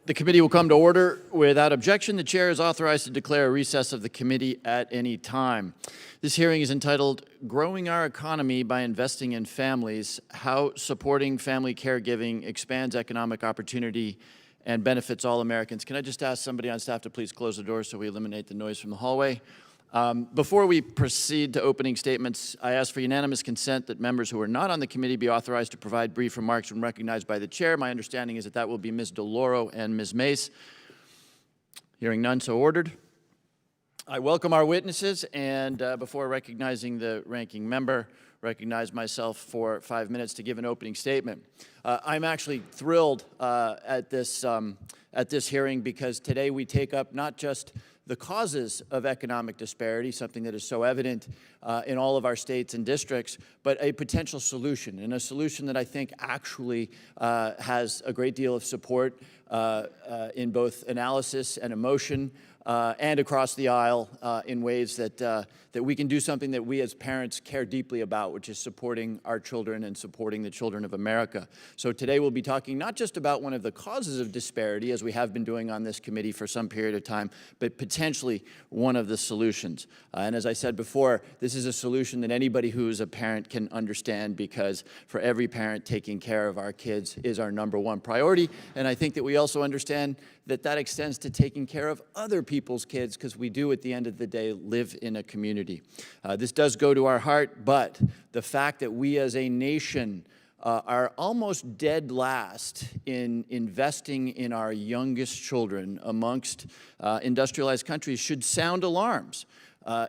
The committee will come to order. Without objection, the chair is authorized to declare a recess of the committee at any time. This hearing is entitled, Growing Our Economy by Investing in Families, How Supporting Family Caregiving Expands Economic Opportunity and Benefits All Americans. Can I just ask somebody on staff to please close the door so we eliminate the noise from the hallway? Before we proceed to opening statements, I ask for unanimous consent that members who are not on the committee be authorized to provide brief remarks when recognized by the chair. My understanding is that that will be Ms. DeLauro and Ms. Mace. Hearing none, so ordered. I welcome our witnesses, and before recognizing the ranking member, recognize myself for 5 minutes to give an opening statement. I'm actually thrilled at this hearing because today we take up not just the causes of economic disparity, something that is so evident in all of our states and districts, but a potential solution, and a solution that I think actually has a great deal of support in both analysis and emotion, and across the aisle in ways that we can do something that we as parents care deeply about, which is supporting our children and supporting the children of America. So today we'll be talking not just about one of the causes of disparity, as we have been doing on this committee for some period of time, but potentially one of the solutions. And as I said before, this is a solution that anybody who is a parent can understand, because for every parent, taking care of our kids is our #1 priority. And I think that we also understand that that extends to taking care of other people's kids, because we do, at the end of the day, live in a community. This does go to our heart, but the fact that we as a nation are almost dead last in investing in our youngest children amongst industrialized countries should sound alarms,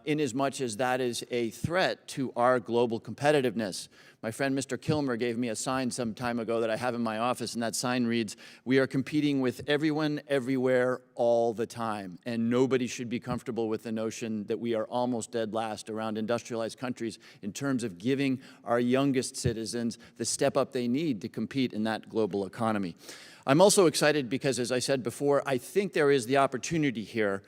inasmuch as that is a threat to our global competitiveness. My friend Mr. Kilmer gave me a sign some time ago that I have in my office, and that sign reads, "We are competing with everyone, everywhere, all the time." And nobody should be comfortable with the notion that we are almost dead last around industrialized countries in terms of giving our youngest citizens the step up they need to compete in that global economy. I'm also excited because, as I said before, I think there is the opportunity here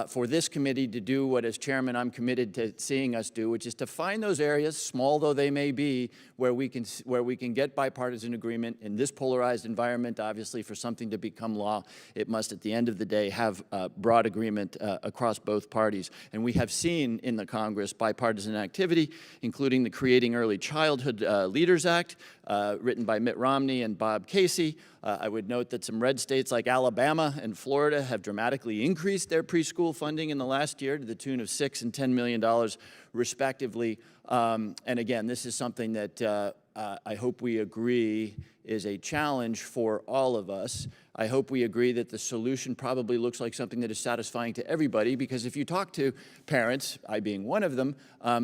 for this committee to do what, as chairman, I'm committed to seeing us do, which is to find those areas, small though they may be, where we can get bipartisan agreement in this polarized environment. Obviously, for something to become law, it must, at the end of the day, have broad agreement across both parties. And we have seen in the Congress bipartisan activity, including the Creating Early Childhood Leaders Act, written by Mitt Romney and Bob Casey. I would note that some red states like Alabama and Florida have dramatically increased their preschool funding in the last year to the tune of $6 and $10 million, respectively. And again, this is something that I hope we agree is a challenge for all of us. I hope we agree that the solution probably looks like something that is satisfying to everybody, because if you talk to parents, I being one of them,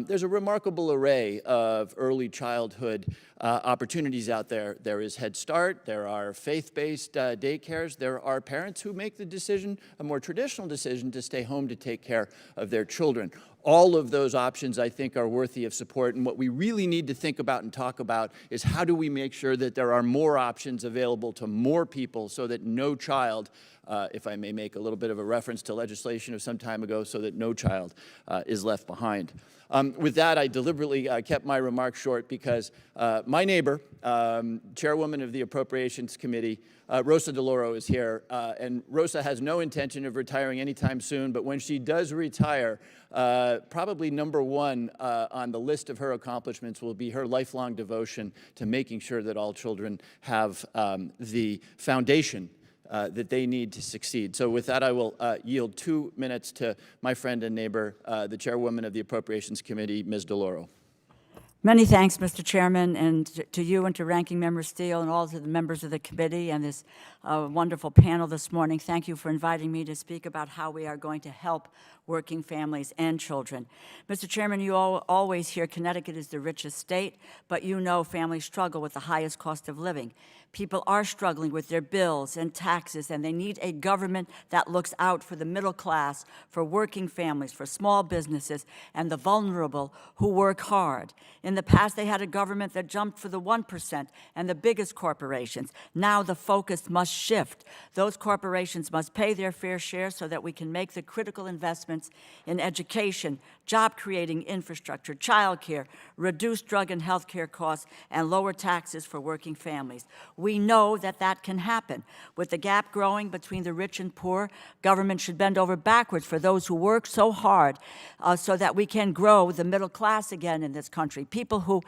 there's a remarkable array of early childhood opportunities out there. There is Head Start, there are faith-based daycares, there are parents who make the decision, a more traditional decision, to stay home to take care of their children. All of those options, I think, are worthy of support, and what we really need to think about and talk about is how do we make sure that there are more options available to more people so that no child, if I may make a little bit of a reference to legislation of some time ago, so that no child is left behind. With that, I deliberately kept my remarks short because my neighbor, chairwoman of the Appropriations Committee, Rosa DeLauro, is here, and Rosa has no intention of retiring anytime soon, but when she does retire, probably #1 on the list of her accomplishments will be her lifelong devotion to making sure that all children have the foundation that they need to succeed. So with that, I will yield 2 minutes to my friend and neighbor, the chairwoman of the Appropriations Committee, Ms. DeLauro. Many thanks, Mr. Chairman, and to you and to Ranking Member Steele and all of the members of the committee and this wonderful panel this morning. Thank you for inviting me to speak about how we are going to help working families and children. Mr. Chairman, you always hear Connecticut is the richest state, but you know families struggle with the highest cost of living. People are struggling with their bills and taxes, and they need a government that looks out for the middle class, for working families, for small businesses, and the vulnerable who work hard. In In the past, they had a government that jumped for the 1% and the biggest corporations. Now the focus must shift. Those corporations must pay their fair share so that we can make the critical investments in education, job-creating infrastructure, childcare, reduce drug and health care costs, and lower taxes for working families. We know that that can happen. With the gap growing between the rich and poor, government should bend over backwards for those who work so hard so that we can grow the middle class again in this country, people who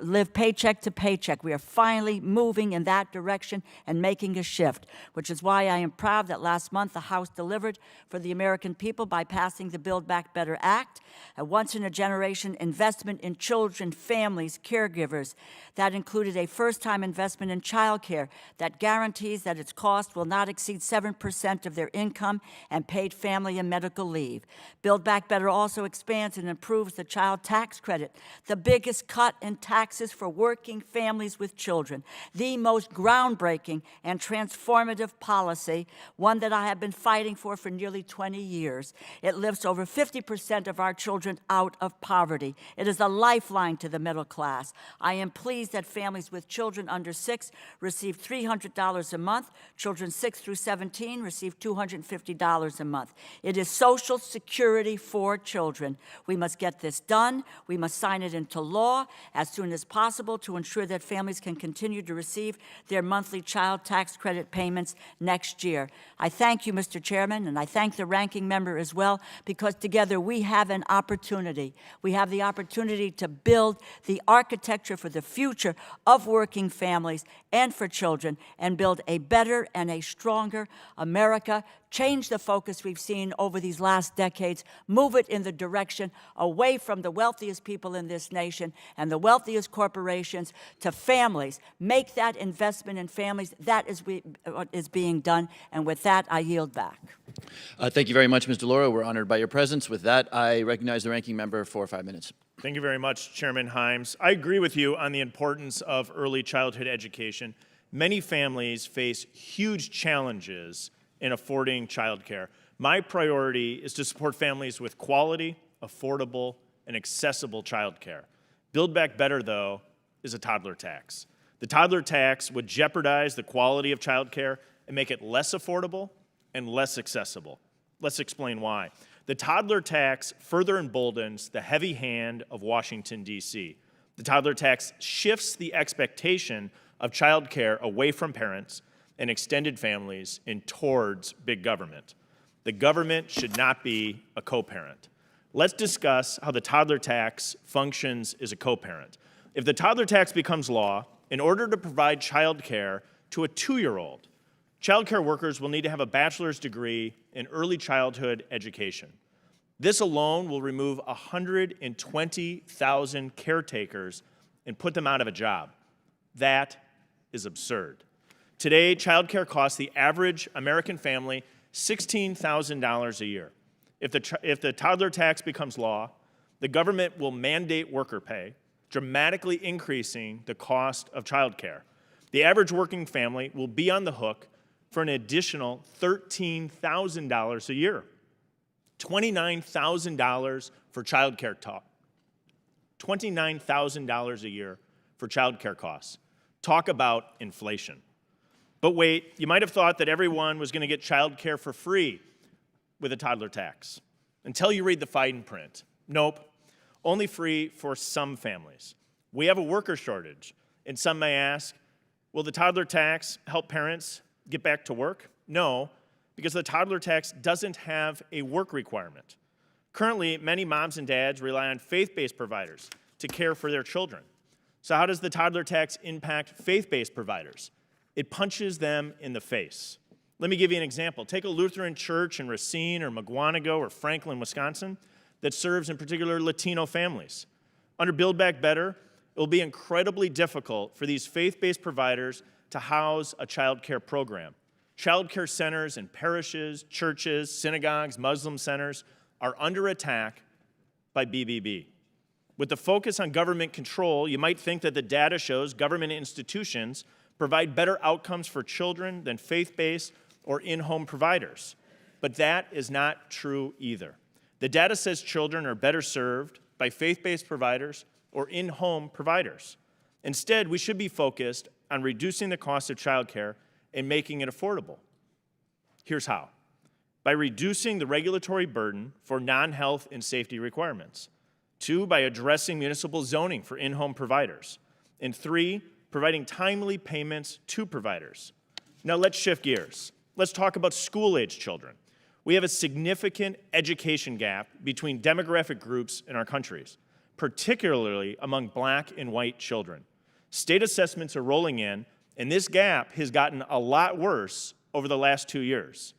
live paycheck to paycheck. We are finally moving in that direction and making a shift, which is why I am proud that last month the House delivered for the American people by passing the Build Back Better Act, a once-in-a-generation investment in children, families, caregivers. That included a first-time investment in childcare that guarantees that its cost will not exceed 7% of their income and paid family and medical leave. Build Back Better also expands and improves the child tax credit, the biggest cut in taxes for working families with children, the most groundbreaking and transformative policy, one that I have been fighting for nearly 20 years. It lifts over 50% of our children out of poverty. It is a lifeline to the middle class. I am pleased that families with children under 6 receive $300 a month. Children 6 through 17 receive $250 a month. It is social security for children. We must get this done. We must sign it into law as soon as possible to ensure that families can continue to receive their monthly child tax credit payments next year. I thank you, Mr. Chairman, and I thank the ranking member as well, because together we have an opportunity. We have the opportunity to build the architecture for the future of working families and for children, and build a better and a stronger America, change the focus we've seen over these last decades, move it in the direction away from the wealthiest people in this nation and the wealthiest corporations to families. Make that investment in families. That is what is being done. And with that, I yield back. Thank you very much, Ms. DeLauro. We're honored by your presence. With that, I recognize the ranking member for 5 minutes. Thank you very much, Chairman Himes. I agree with you on the importance of early childhood education. Many families face huge challenges in affording childcare. My priority is to support families with quality, affordable, and accessible childcare. Build Back Better, though, is a toddler tax. The toddler tax would jeopardize the quality of childcare and make it less affordable and less accessible. Let's explain why. The toddler tax further emboldens the heavy hand of Washington, D.C. The toddler tax shifts the expectation of childcare away from parents and extended families and towards big government. The government should not be a co-parent. Let's discuss how the toddler tax functions as a co-parent. If the toddler tax becomes law, in order to provide childcare to a 2-year-old, childcare workers will need to have a bachelor's degree in early childhood education. This alone will remove 120,000 caretakers and put them out of a job. That is absurd. Today, childcare costs the average American family $16,000 a year. If the toddler tax becomes law, the government will mandate worker pay, dramatically increasing the cost of childcare. The average working family will be on the hook for an additional $13,000 a year. $29,000 for childcare $29,000 a year for childcare costs. Talk about inflation. But wait, you might have thought that everyone was going to get childcare for free with a toddler tax, until you read the fine print. Nope, only free for some families. We have a worker shortage, and some may ask, will the toddler tax help parents get back to work? No, because the toddler tax doesn't have a work requirement. Currently, many moms and dads rely on faith-based providers to care for their children. So how does the toddler tax impact faith-based providers? It punches them in the face. Let me give you an example. Take a Lutheran church in Racine or Mugwanago or Franklin, Wisconsin, that serves in particular Latino families. Under Build Back Better, it will be incredibly difficult for these faith-based providers to house a child care program. Child care centers in parishes, churches, synagogues, Muslim centers are under attack by BBB. With the focus on government control, you might think that the data shows government institutions provide better outcomes for children than faith-based or in-home providers. But that is not true either. The data says children are better served by faith-based providers or in-home providers. Instead, we should be focused on reducing the cost of childcare and making it affordable. Here's how. By reducing the regulatory burden for non-health and safety requirements. 2, by addressing municipal zoning for in-home providers. And 3, providing timely payments to providers. Now let's shift gears. Let's talk about school-age children. We have a significant education gap between demographic groups in our countries, particularly among Black and white children. State assessments are rolling in, and this gap has gotten a lot worse over the last 2 years.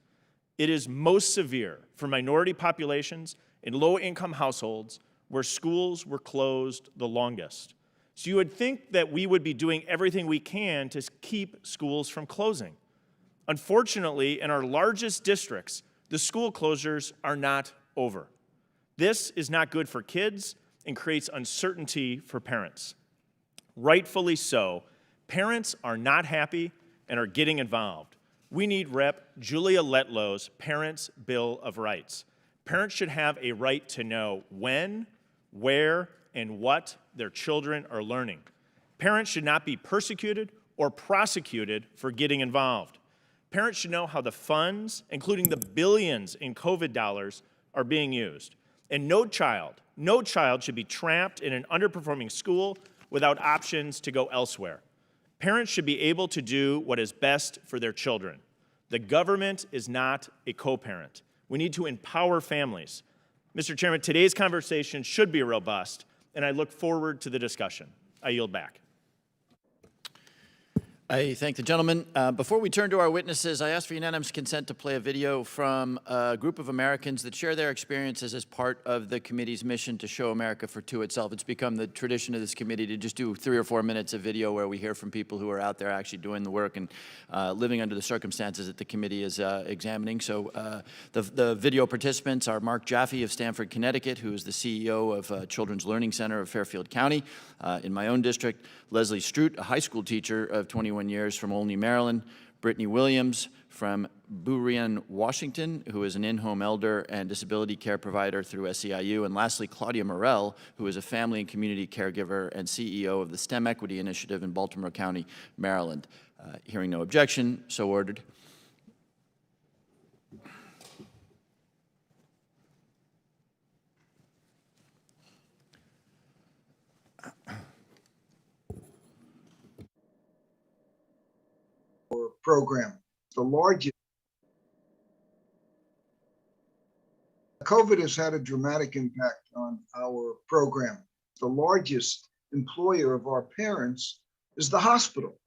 It is most severe for minority populations in low-income households where schools were closed the longest. So you would think that we would be doing everything we can to keep schools from closing. Unfortunately, in our largest districts, the school closures are not over. This is not good for kids and creates uncertainty for parents. Rightfully so, parents are not happy and are getting involved. We need Rep. Julia Letlow's Parents' Bill of Rights. Parents should have a right to know when, where, and what their children are learning. Parents should not be persecuted or prosecuted for getting involved. Parents should know how the funds, including the billions in COVID dollars, are being used. And no child should be trapped in an underperforming school without options to go elsewhere. Parents should be able to do what is best for their children. The government is not a co-parent. We need to empower families. Mr. Chairman, today's conversation should be robust, and I look forward to the discussion. I yield back. I thank the gentleman. Before we turn to our witnesses, I ask for unanimous consent to play a video from a group of Americans that share their experiences as part of the committee's mission to show America to itself. It's become the tradition of this committee to just do 3 or 4 minutes of video where we hear from people who are out there actually doing the work and living under the circumstances that the committee is examining. So the video participants are Mark Jaffe of Stamford, Connecticut, who is the CEO of Children's Learning Center of Fairfield County in my own district, Leslie Strout, a high school teacher of 21 years from Olney, Maryland, Brittany Williams from Burien, Washington, who is an in-home elder and disability care provider through SEIU, and lastly, Claudia Morell, who is a family and community caregiver and CEO of the STEM Equity Initiative in Baltimore County, Maryland. Hearing no objection, so ordered. Program, the largest. COVID has had a dramatic impact on our program. The largest employer of our parents is the hospital.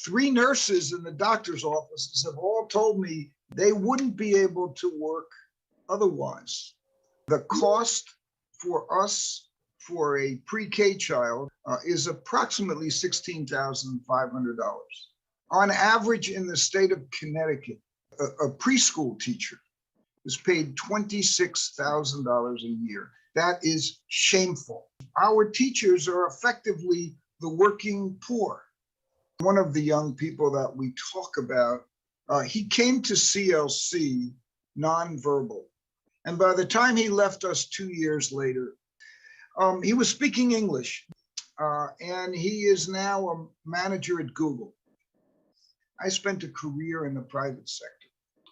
3 nurses in the doctor's offices have all told me they wouldn't be able to work otherwise. The cost for us for a pre-K child is approximately $16,500. On average, in the state of Connecticut, a preschool teacher is paid $26,000 a year. That is shameful. Our teachers are effectively the working poor. One of the young people that we talk about, he came to CLC nonverbal. And by the time he left us 2 years later, he was speaking English. And he is now a manager at Google. I spent a career in the private sector.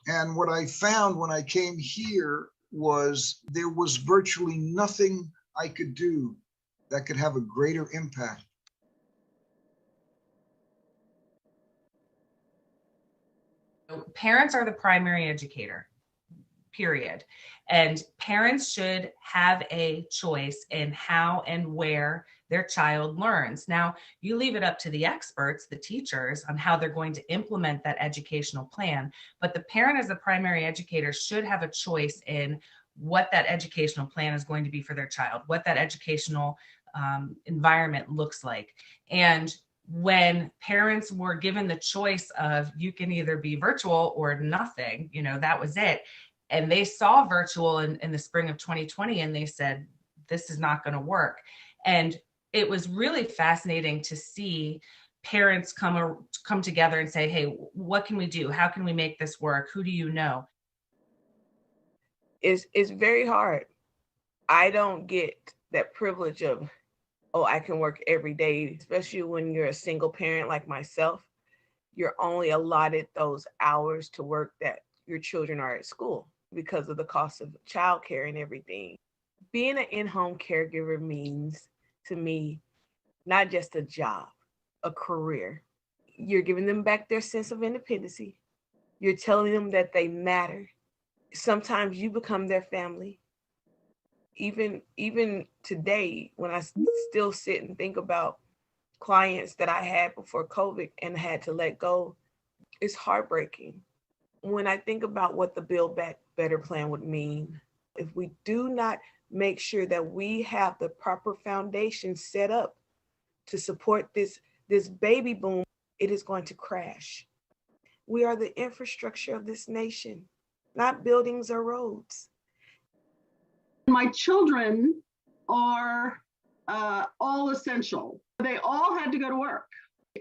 And what I found when I came here was there was virtually nothing I could do that could have a greater impact. Parents are the primary educator, period. And parents should have a choice in how and where their child learns. Now, you leave it up to the experts, the teachers, on how they're going to implement that educational plan. But the parent as the primary educator should have a choice in what that educational plan is going to be for their child, what that educational environment looks like. And when parents were given the choice of you can either be virtual or nothing, that was it. And they saw virtual in the spring of 2020 and they said, this is not going to work. And it was really fascinating to see parents come together and say, hey, what can we do? How can we make this work? Who do you know? It's very hard. I don't get that privilege of oh, I can work every day, especially when you're a single parent like myself. You're only allotted those hours to work that your children are at school because of the cost of childcare and everything. Being an in-home caregiver means to me not just a job, a career. You're giving them back their sense of independency. You're telling them that they matter. Sometimes you become their family. Even today, when I still sit and think about clients that I had before COVID and had to let go, it's heartbreaking. When I think about what the Build Back Better plan would mean, if we do not make sure that we have the proper foundation set up to support this baby boom, it is going to crash. We are the infrastructure of this nation, not buildings or roads. My children are all essential. They all had to go to work.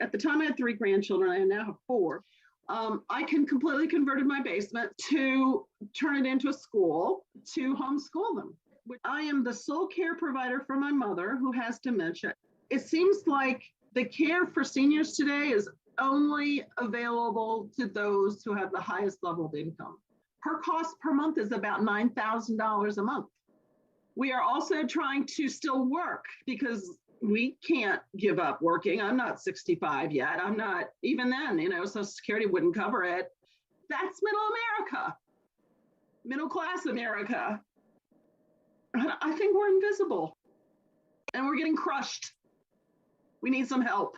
At the time I had 3 grandchildren, I now have 4. I can completely converted my basement to turn it into a school to homeschool them. I am the sole care provider for my mother who has dementia. It seems like the care for seniors today is only available to those who have the highest level of income. Her cost per month is about $9,000 a month. We are also trying to still work because we can't give up working. I'm not 65 yet. I'm not, even then, Social Security wouldn't cover it. That's middle America, middle class America. I think we're invisible and we're getting crushed. We need some help.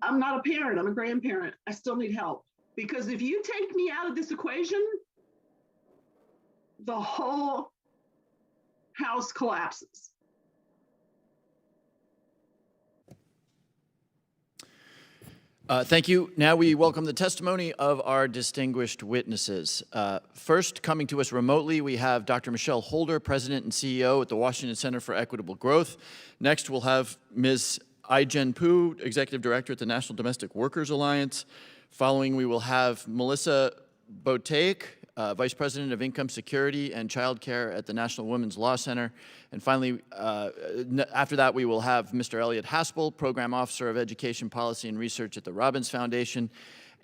I'm not a parent, I'm a grandparent. I still need help because if you take me out of this equation, the whole house collapses. Thank you. Now we welcome the testimony of our distinguished witnesses. First, coming to us remotely, we have Dr. Michelle Holder, President and CEO at the Washington Center for Equitable Growth. Next, we'll have Ms. Ai-jen Poo, Executive Director at the National Domestic Workers Alliance. Following, we will have Melissa Boteik, Vice President of Income Security and Child Care at the National Women's Law Center. And finally, after that, we will have Mr. Elliot Haspel, Program Officer of Education Policy and Research at the Robbins Foundation.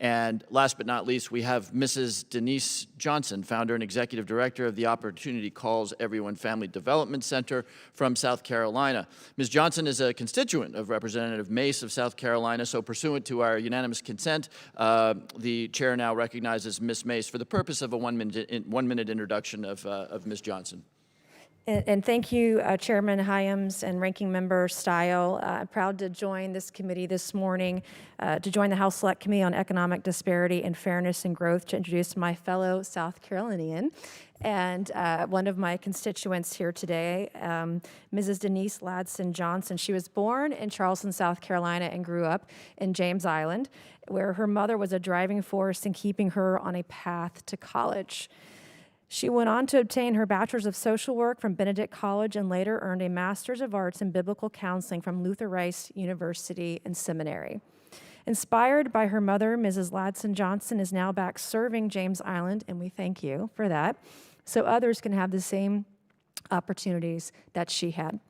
And last but not least, we have Mrs. Denise Johnson, Founder and Executive Director of the Opportunity Calls Everyone Family Development Center from South Carolina. Ms. Johnson is a constituent of Representative Mace of South Carolina, so pursuant to our unanimous consent, the chair now recognizes Ms. Mace for the purpose of a one-minute introduction of Ms. Johnson. And thank you, Chairman Hyams and Ranking Member Stile. I'm proud to join this committee this morning, to join the House Select Committee on Economic Disparity and Fairness and Growth to introduce my fellow South Carolinian and one of my constituents here today, Mrs. Denise Ladson Johnson. She was born in Charleston, South Carolina and grew up in James Island, where her mother was a driving force in keeping her on a path to college. She went on to obtain her Bachelor's of Social Work from Benedict College and later earned a Master's of Arts in Biblical Counseling from Luther Rice University and Seminary. Inspired by her mother, Mrs. Ladson Johnson is now back serving James Island, and we thank you for that, so others can have the same opportunities that she had.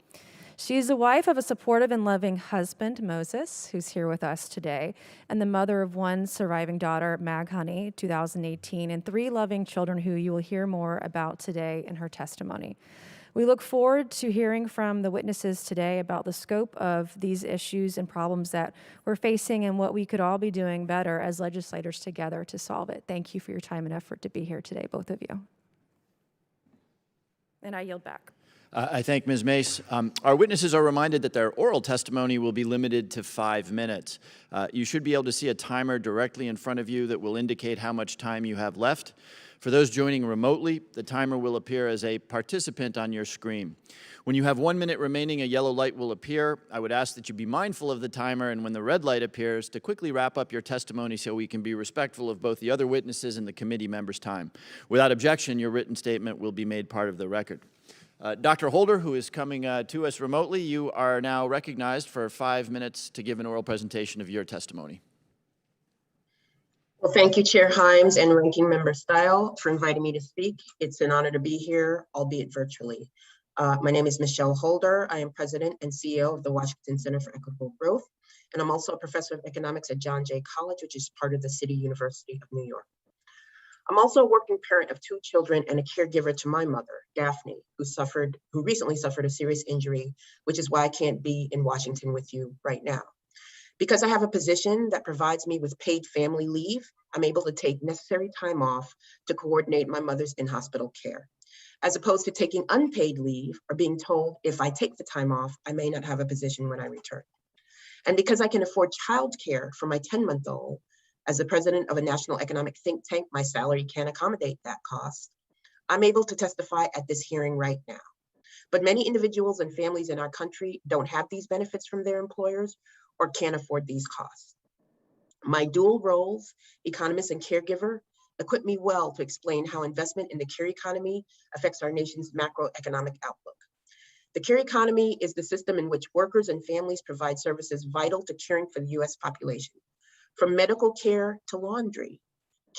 She is the wife of a supportive and loving husband, Moses, who's here with us today, and the mother of one surviving daughter, Mag Honey, 2018, and 3 loving children who you will hear more about today in her testimony. We look forward to hearing from the witnesses today about the scope of these issues and problems that we're facing and what we could all be doing better as legislators together to solve it. Thank you for your time and effort to be here today, both of you. And I yield back. I thank Ms. Mace. Our witnesses are reminded that their oral testimony will be limited to 5 minutes. You should be able to see a timer directly in front of you that will indicate how much time you have left. For those joining remotely, the timer will appear as a participant on your screen. When you have 1 minute remaining, a yellow light will appear. I would ask that you be mindful of the timer, and when the red light appears, to quickly wrap up your testimony so we can be respectful of both the other witnesses and the committee members' time. Without objection, your written statement will be made part of the record. Dr. Holder, who is coming to us remotely, you are now recognized for 5 minutes to give an oral presentation of your testimony. Well, thank you, Chair Hyams and Ranking Member Stile, for inviting me to speak. It's an honor to be here, albeit virtually. My name is Michelle Holder. I am president and CEO of the Washington Center for Equitable Growth, and I'm also a professor of economics at John Jay College, which is part of the City University of New York. I'm also a working parent of 2 children and a caregiver to my mother, Daphne, who recently suffered a serious injury, which is why I can't be in Washington with you right now. Because I have a position that provides me with paid family leave, I'm able to take necessary time off to coordinate my mother's in-hospital care, as opposed to taking unpaid leave or being told if I take the time off, I may not have a position when I return. And because I can afford childcare for my 10-month-old, as the president of a national economic think tank, my salary can accommodate that cost. I'm able to testify at this hearing right now. But many individuals and families in our country don't have these benefits from their employers or can't afford these costs. My dual roles, economist and caregiver, equip me well to explain how investment in the care economy affects our nation's macroeconomic outlook. The care economy is the system in which workers and families provide services vital to caring for the US population. From medical care to laundry,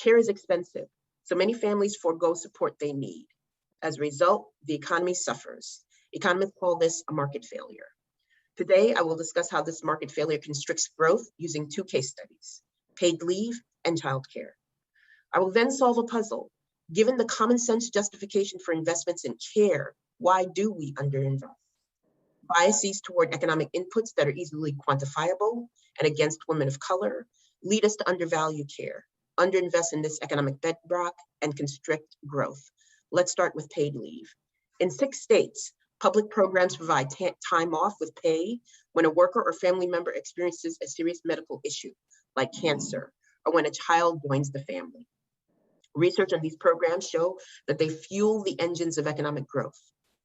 care is expensive, so many families forego support they need. As a result, the economy suffers. Economists call this a market failure. Today, I will discuss how this market failure constricts growth using 2 case studies, paid leave and childcare. I will then solve a puzzle. Given the common sense justification for investments in care, why do we underinvest? Biases toward economic inputs that are easily quantifiable and against women of color lead us to undervalue care, underinvest in this economic bedrock, and constrict growth. Let's start with paid leave. In 6 states, public programs provide time off with pay when a worker or family member experiences a serious medical issue, like cancer, or when a child joins the family. Research on these programs show that they fuel the engines of economic growth.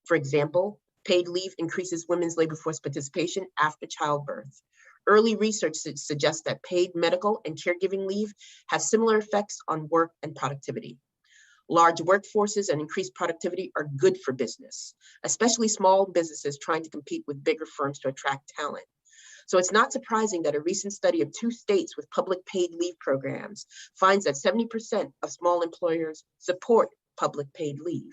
For example, paid leave increases women's labor force participation after childbirth. Early research suggests that paid medical and caregiving leave have similar effects on work and productivity. Large workforces and increased productivity are good for business, especially small businesses trying to compete with bigger firms to attract talent. So it's not surprising that a recent study of 2 states with public paid leave programs finds that 70% of small employers support public paid leave.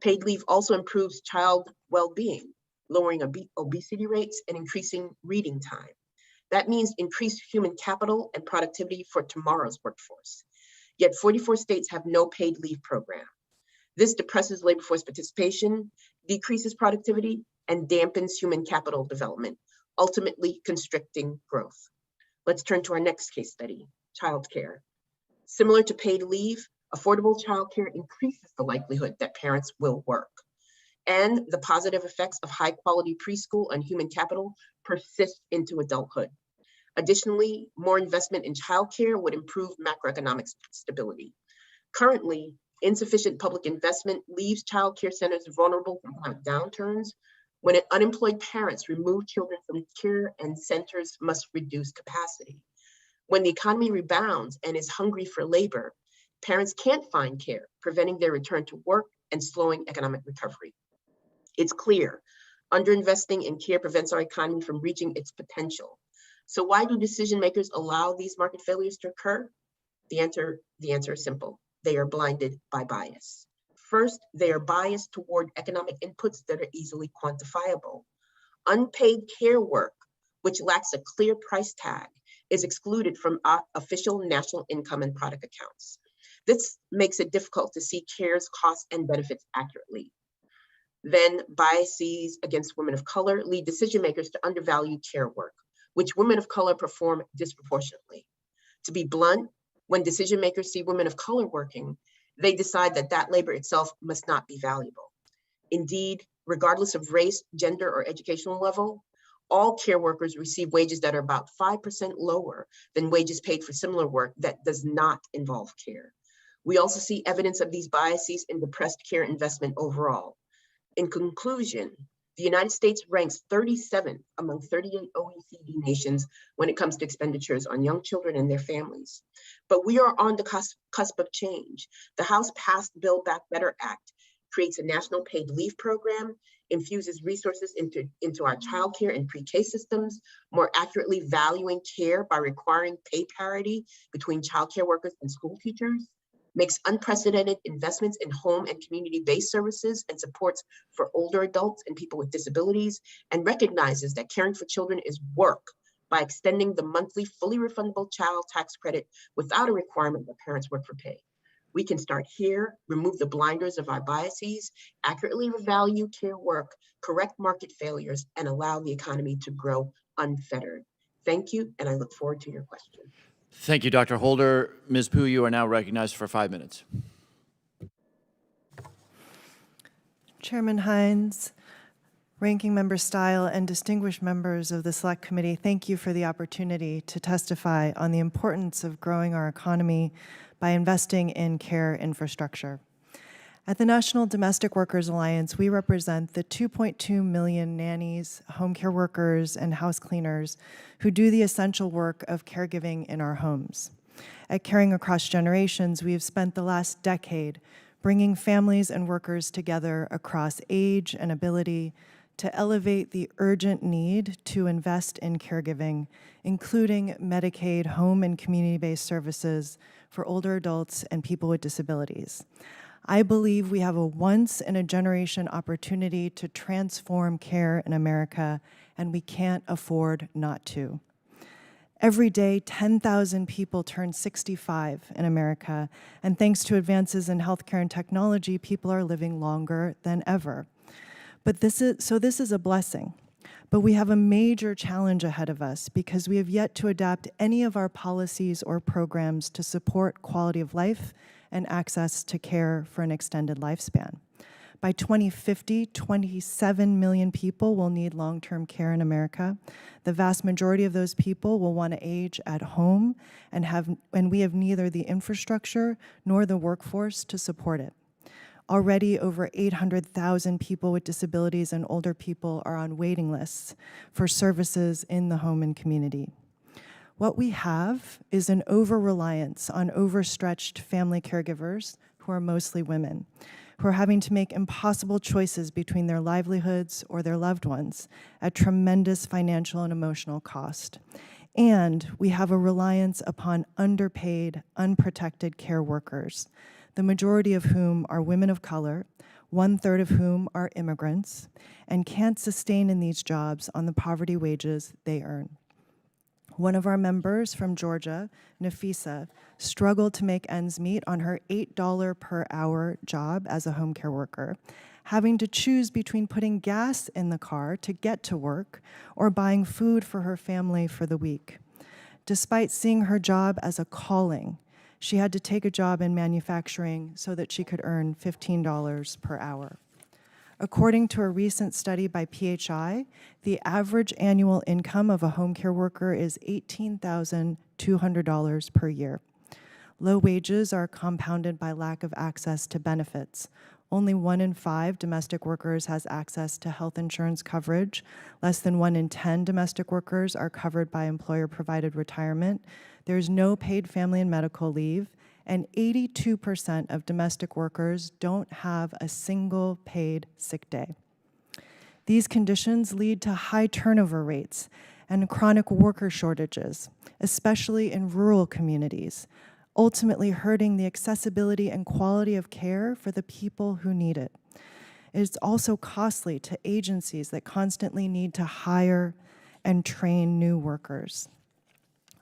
Paid leave also improves child well-being, lowering obesity rates and increasing reading time. That means increased human capital and productivity for tomorrow's workforce. Yet 44 states have no paid leave program. This depresses labor force participation, decreases productivity, and dampens human capital development, ultimately constricting growth. Let's turn to our next case study, childcare. Similar to paid leave, affordable childcare increases the likelihood that parents will work. And the positive effects of high quality preschool and human capital persist into adulthood. Additionally, more investment in childcare would improve macroeconomic stability. Currently, insufficient public investment leaves childcare centers vulnerable to economic downturns. When unemployed parents remove children from care and centers must reduce capacity. When the economy rebounds and is hungry for labor, parents can't find care, preventing their return to work and slowing economic recovery. It's clear, underinvesting in care prevents our economy from reaching its potential. So why do decision makers allow these market failures to occur? The answer is simple. They are blinded by bias. First, they are biased toward economic inputs that are easily quantifiable. Unpaid care work, which lacks a clear price tag, is excluded from official national income and product accounts. This makes it difficult to see care's costs and benefits accurately. Then biases against women of color lead decision makers to undervalue care work, which women of color perform disproportionately. To be blunt, when decision makers see women of color working, they decide that that labor itself must not be valuable. Indeed, regardless of race, gender, or educational level, all care workers receive wages that are about 5% lower than wages paid for similar work that does not involve care. We also see evidence of these biases in depressed care investment overall. In conclusion, the United States ranks 37th among 38 OECD nations when it comes to expenditures on young children and their families. But we are on the cusp of change. The House passed Build Back Better Act, creates a national paid leave program, infuses resources into our childcare and pre-K systems, more accurately valuing care by requiring pay parity between childcare workers and school teachers. makes unprecedented investments in home and community-based services and supports for older adults and people with disabilities, and recognizes that caring for children is work by extending the monthly fully refundable child tax credit without a requirement that parents work for pay. We can start here, remove the blinders of our biases, accurately value care work, correct market failures, and allow the economy to grow unfettered. Thank you, and I look forward to your question. Thank you, Dr. Holder. Ms. Pooh, you are now recognized for 5 minutes. Chairman Hines, Ranking Member Stile, and distinguished members of the Select Committee, thank you for the opportunity to testify on the importance of growing our economy by investing in care infrastructure. At the National Domestic Workers Alliance, we represent the 2.2 million nannies, home care workers, and house cleaners who do the essential work of caregiving in our homes. At Caring Across Generations, we have spent the last decade bringing families and workers together across age and ability to elevate the urgent need to invest in caregiving, including Medicaid, home and community-based services for older adults and people with disabilities. I believe we have a once-in-a-generation opportunity to transform care in America, and we can't afford not to. Every day, 10,000 people turn 65 in America, and thanks to advances in healthcare and technology, people are living longer than ever. But this is a blessing. But we have a major challenge ahead of us because we have yet to adapt any of our policies or programs to support quality of life and access to care for an extended lifespan. By 2050, 27 million people will need long-term care in America. The vast majority of those people will want to age at home, and we have neither the infrastructure nor the workforce to support it. Already, over 800,000 people with disabilities and older people are on waiting lists for services in the home and community. What we have is an over-reliance on overstretched family caregivers, who are mostly women, who are having to make impossible choices between their livelihoods or their loved ones at tremendous financial and emotional cost. And we have a reliance upon underpaid, unprotected care workers, the majority of whom are women of color, 1/3 of whom are immigrants, and can't sustain in these jobs on the poverty wages they earn. One of our members from Georgia, Nafisa, struggled to make ends meet on her $8 per hour job as a home care worker, having to choose between putting gas in the car to get to work or buying food for her family for the week. Despite seeing her job as a calling, she had to take a job in manufacturing so that she could earn $15 per hour. According to a recent study by PHI, the average annual income of a home care worker is $18,200 per year. Low wages are compounded by lack of access to benefits. Only 1 in 5 domestic workers has access to health insurance coverage. Less than 1 in 10 domestic workers are covered by employer-provided retirement. There's no paid family and medical leave, and 82% of domestic workers don't have a single paid sick day. These conditions lead to high turnover rates and chronic worker shortages, especially in rural communities, ultimately hurting the accessibility and quality of care for the people who need it. It's also costly to agencies that constantly need to hire and train new workers.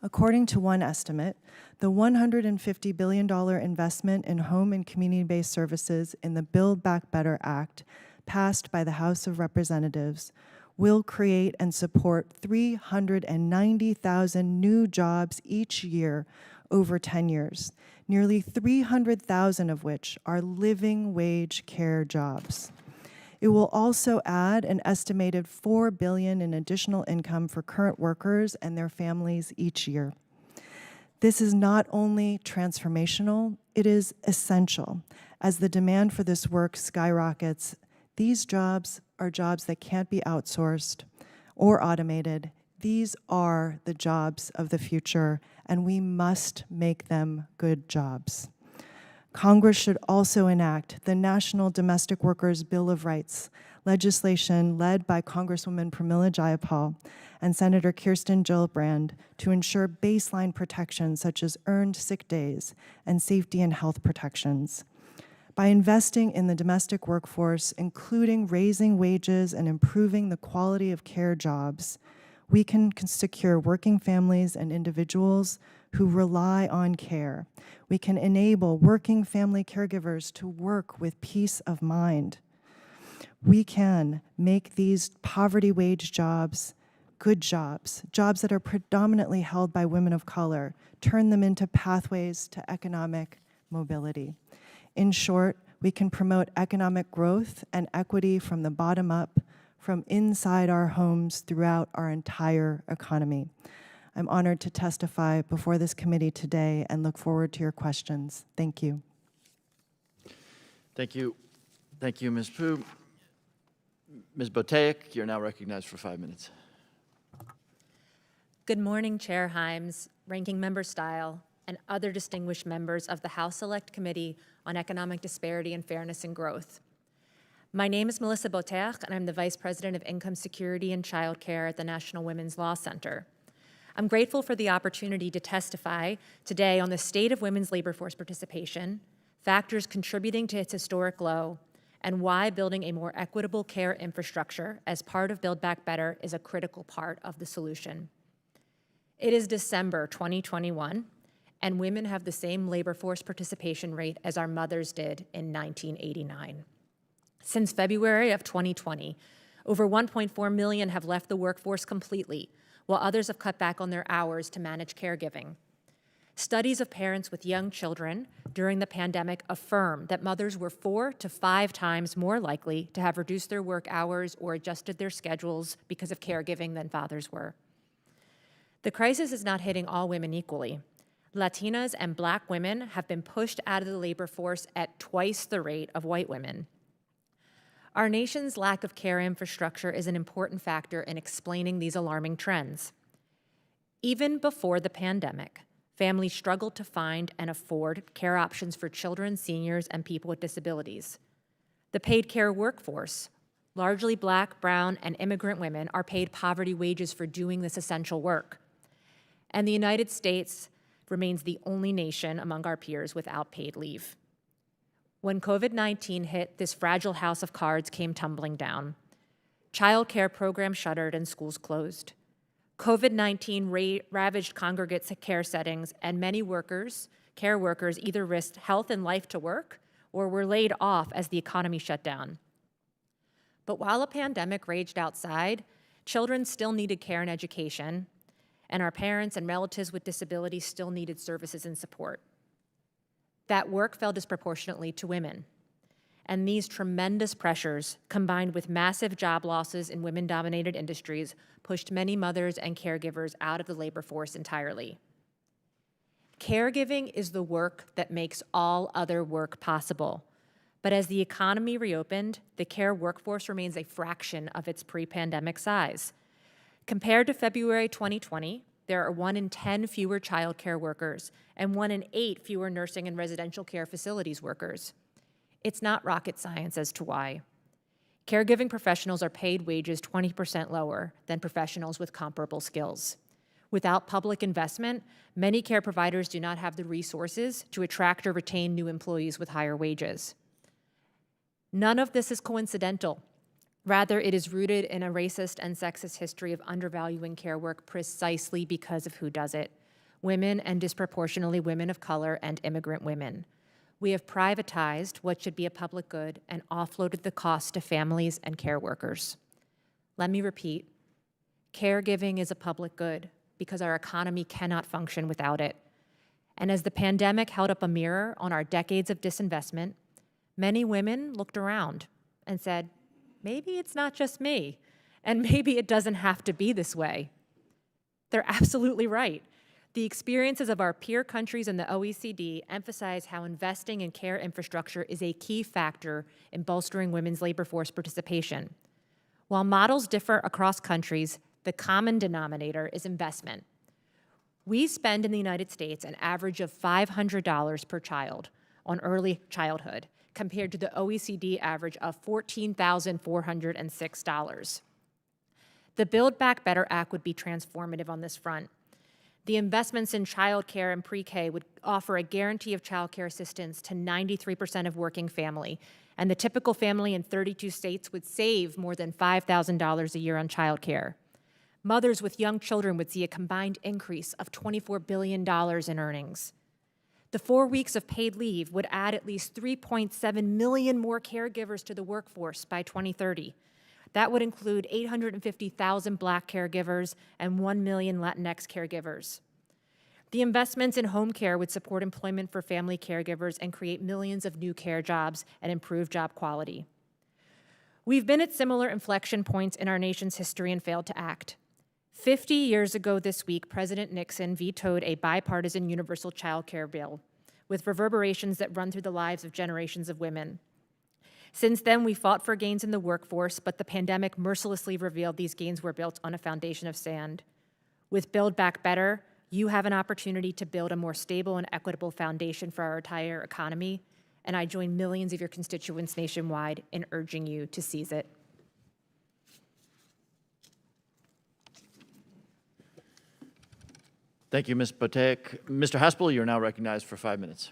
According to one estimate, the $150 billion investment in home and community-based services in the Build Back Better Act, passed by the House of Representatives, will create and support 390,000 new jobs each year over 10 years, nearly 300,000 of which are living wage care jobs. It will also add an estimated $4 billion in additional income for current workers and their families each year. This is not only transformational, it is essential. As the demand for this work skyrockets, these jobs are jobs that can't be outsourced or automated. These are the jobs of the future, and we must make them good jobs. Congress should also enact the National Domestic Workers Bill of Rights, legislation led by Congresswoman Pramila Jayapal and Senator Kirsten Gillibrand to ensure baseline protections such as earned sick days and safety and health protections. By investing in the domestic workforce, including raising wages and improving the quality of care jobs, we can secure working families and individuals who rely on care. We can enable working family caregivers to work with peace of mind. We can make these poverty wage jobs good jobs, jobs that are predominantly held by women of color, turn them into pathways to economic mobility. In short, we can promote economic growth and equity from the bottom up, from inside our homes throughout our entire economy. I'm honored to testify before this committee today and look forward to your questions. Thank you. Thank you. Thank you, Ms. Pugh. Ms. Boteic, you're now recognized for 5 minutes. Good morning, Chair Himes, Ranking Member Stile, and other distinguished members of the House Select Committee on Economic Disparity and Fairness and Growth. My name is Melissa Boteic, and I'm the Vice President of Income Security and Child Care at the National Women's Law Center. I'm grateful for the opportunity to testify today on the state of women's labor force participation, factors contributing to its historic low, and why building a more equitable care infrastructure as part of Build Back Better is a critical part of the solution. It is December 2021, and women have the same labor force participation rate as our mothers did in 1989. Since February of 2020, over 1.4 million have left the workforce completely, while others have cut back on their hours to manage caregiving. Studies of parents with young children during the pandemic affirm that mothers were 4 to 5 times more likely to have reduced their work hours or adjusted their schedules because of caregiving than fathers were. The crisis is not hitting all women equally. Latinas and Black women have been pushed out of the labor force at twice the rate of white women. Our nation's lack of care infrastructure is an important factor in explaining these alarming trends. Even before the pandemic, families struggled to find and afford care options for children, seniors, and people with disabilities. The paid care workforce, largely Black, brown, and immigrant women, are paid poverty wages for doing this essential work. And the United States remains the only nation among our peers without paid leave. When COVID-19 hit, this fragile house of cards came tumbling down. Child care programs shuttered and schools closed. COVID-19 ravaged congregate care settings, and many care workers, either risked health and life to work or were laid off as the economy shut down. But while a pandemic raged outside, children still needed care and education, and our parents and relatives with disabilities still needed services and support. That work fell disproportionately to women. And these tremendous pressures, combined with massive job losses in women-dominated industries, pushed many mothers and caregivers out of the labor force entirely. Caregiving is the work that makes all other work possible. But as the economy reopened, the care workforce remains a fraction of its pre-pandemic size. Compared to February 2020, there are 1 in 10 fewer child care workers and 1 in 8 fewer nursing and residential care facilities workers. It's not rocket science as to why. Caregiving professionals are paid wages 20% lower than professionals with comparable skills. Without public investment, many care providers do not have the resources to attract or retain new employees with higher wages. None of this is coincidental. Rather, it is rooted in a racist and sexist history of undervaluing care work precisely because of who does it: women, and disproportionately women of color and immigrant women. We have privatized what should be a public good and offloaded the cost to families and care workers. Let me repeat, caregiving is a public good because our economy cannot function without it. And as the pandemic held up a mirror on our decades of disinvestment, many women looked around and said, maybe it's not just me, and maybe it doesn't have to be this way. They're absolutely right. The experiences of our peer countries in the OECD emphasize how investing in care infrastructure is a key factor in bolstering women's labor force participation. While models differ across countries, the common denominator is investment. We spend in the United States an average of $500 per child on early childhood, compared to the OECD average of $14,406. The Build Back Better Act would be transformative on this front. The investments in childcare and pre-K would offer a guarantee of childcare assistance to 93% of working family, and the typical family in 32 states would save more than $5,000 a year on childcare. Mothers with young children would see a combined increase of $24 billion in earnings. The 4 weeks of paid leave would add at least 3.7 million more caregivers to the workforce by 2030. That would include 850,000 Black caregivers and 1 million Latinx caregivers. The investments in home care would support employment for family caregivers and create millions of new care jobs and improve job quality. We've been at similar inflection points in our nation's history and failed to act. 50 years ago this week, President Nixon vetoed a bipartisan universal child care bill with reverberations that run through the lives of generations of women. Since then, we fought for gains in the workforce, but the pandemic mercilessly revealed these gains were built on a foundation of sand. With Build Back Better, you have an opportunity to build a more stable and equitable foundation for our entire economy, and I join millions of your constituents nationwide in urging you to seize it. Thank you, Ms. Botek. Mr. Haspel, you're now recognized for 5 minutes.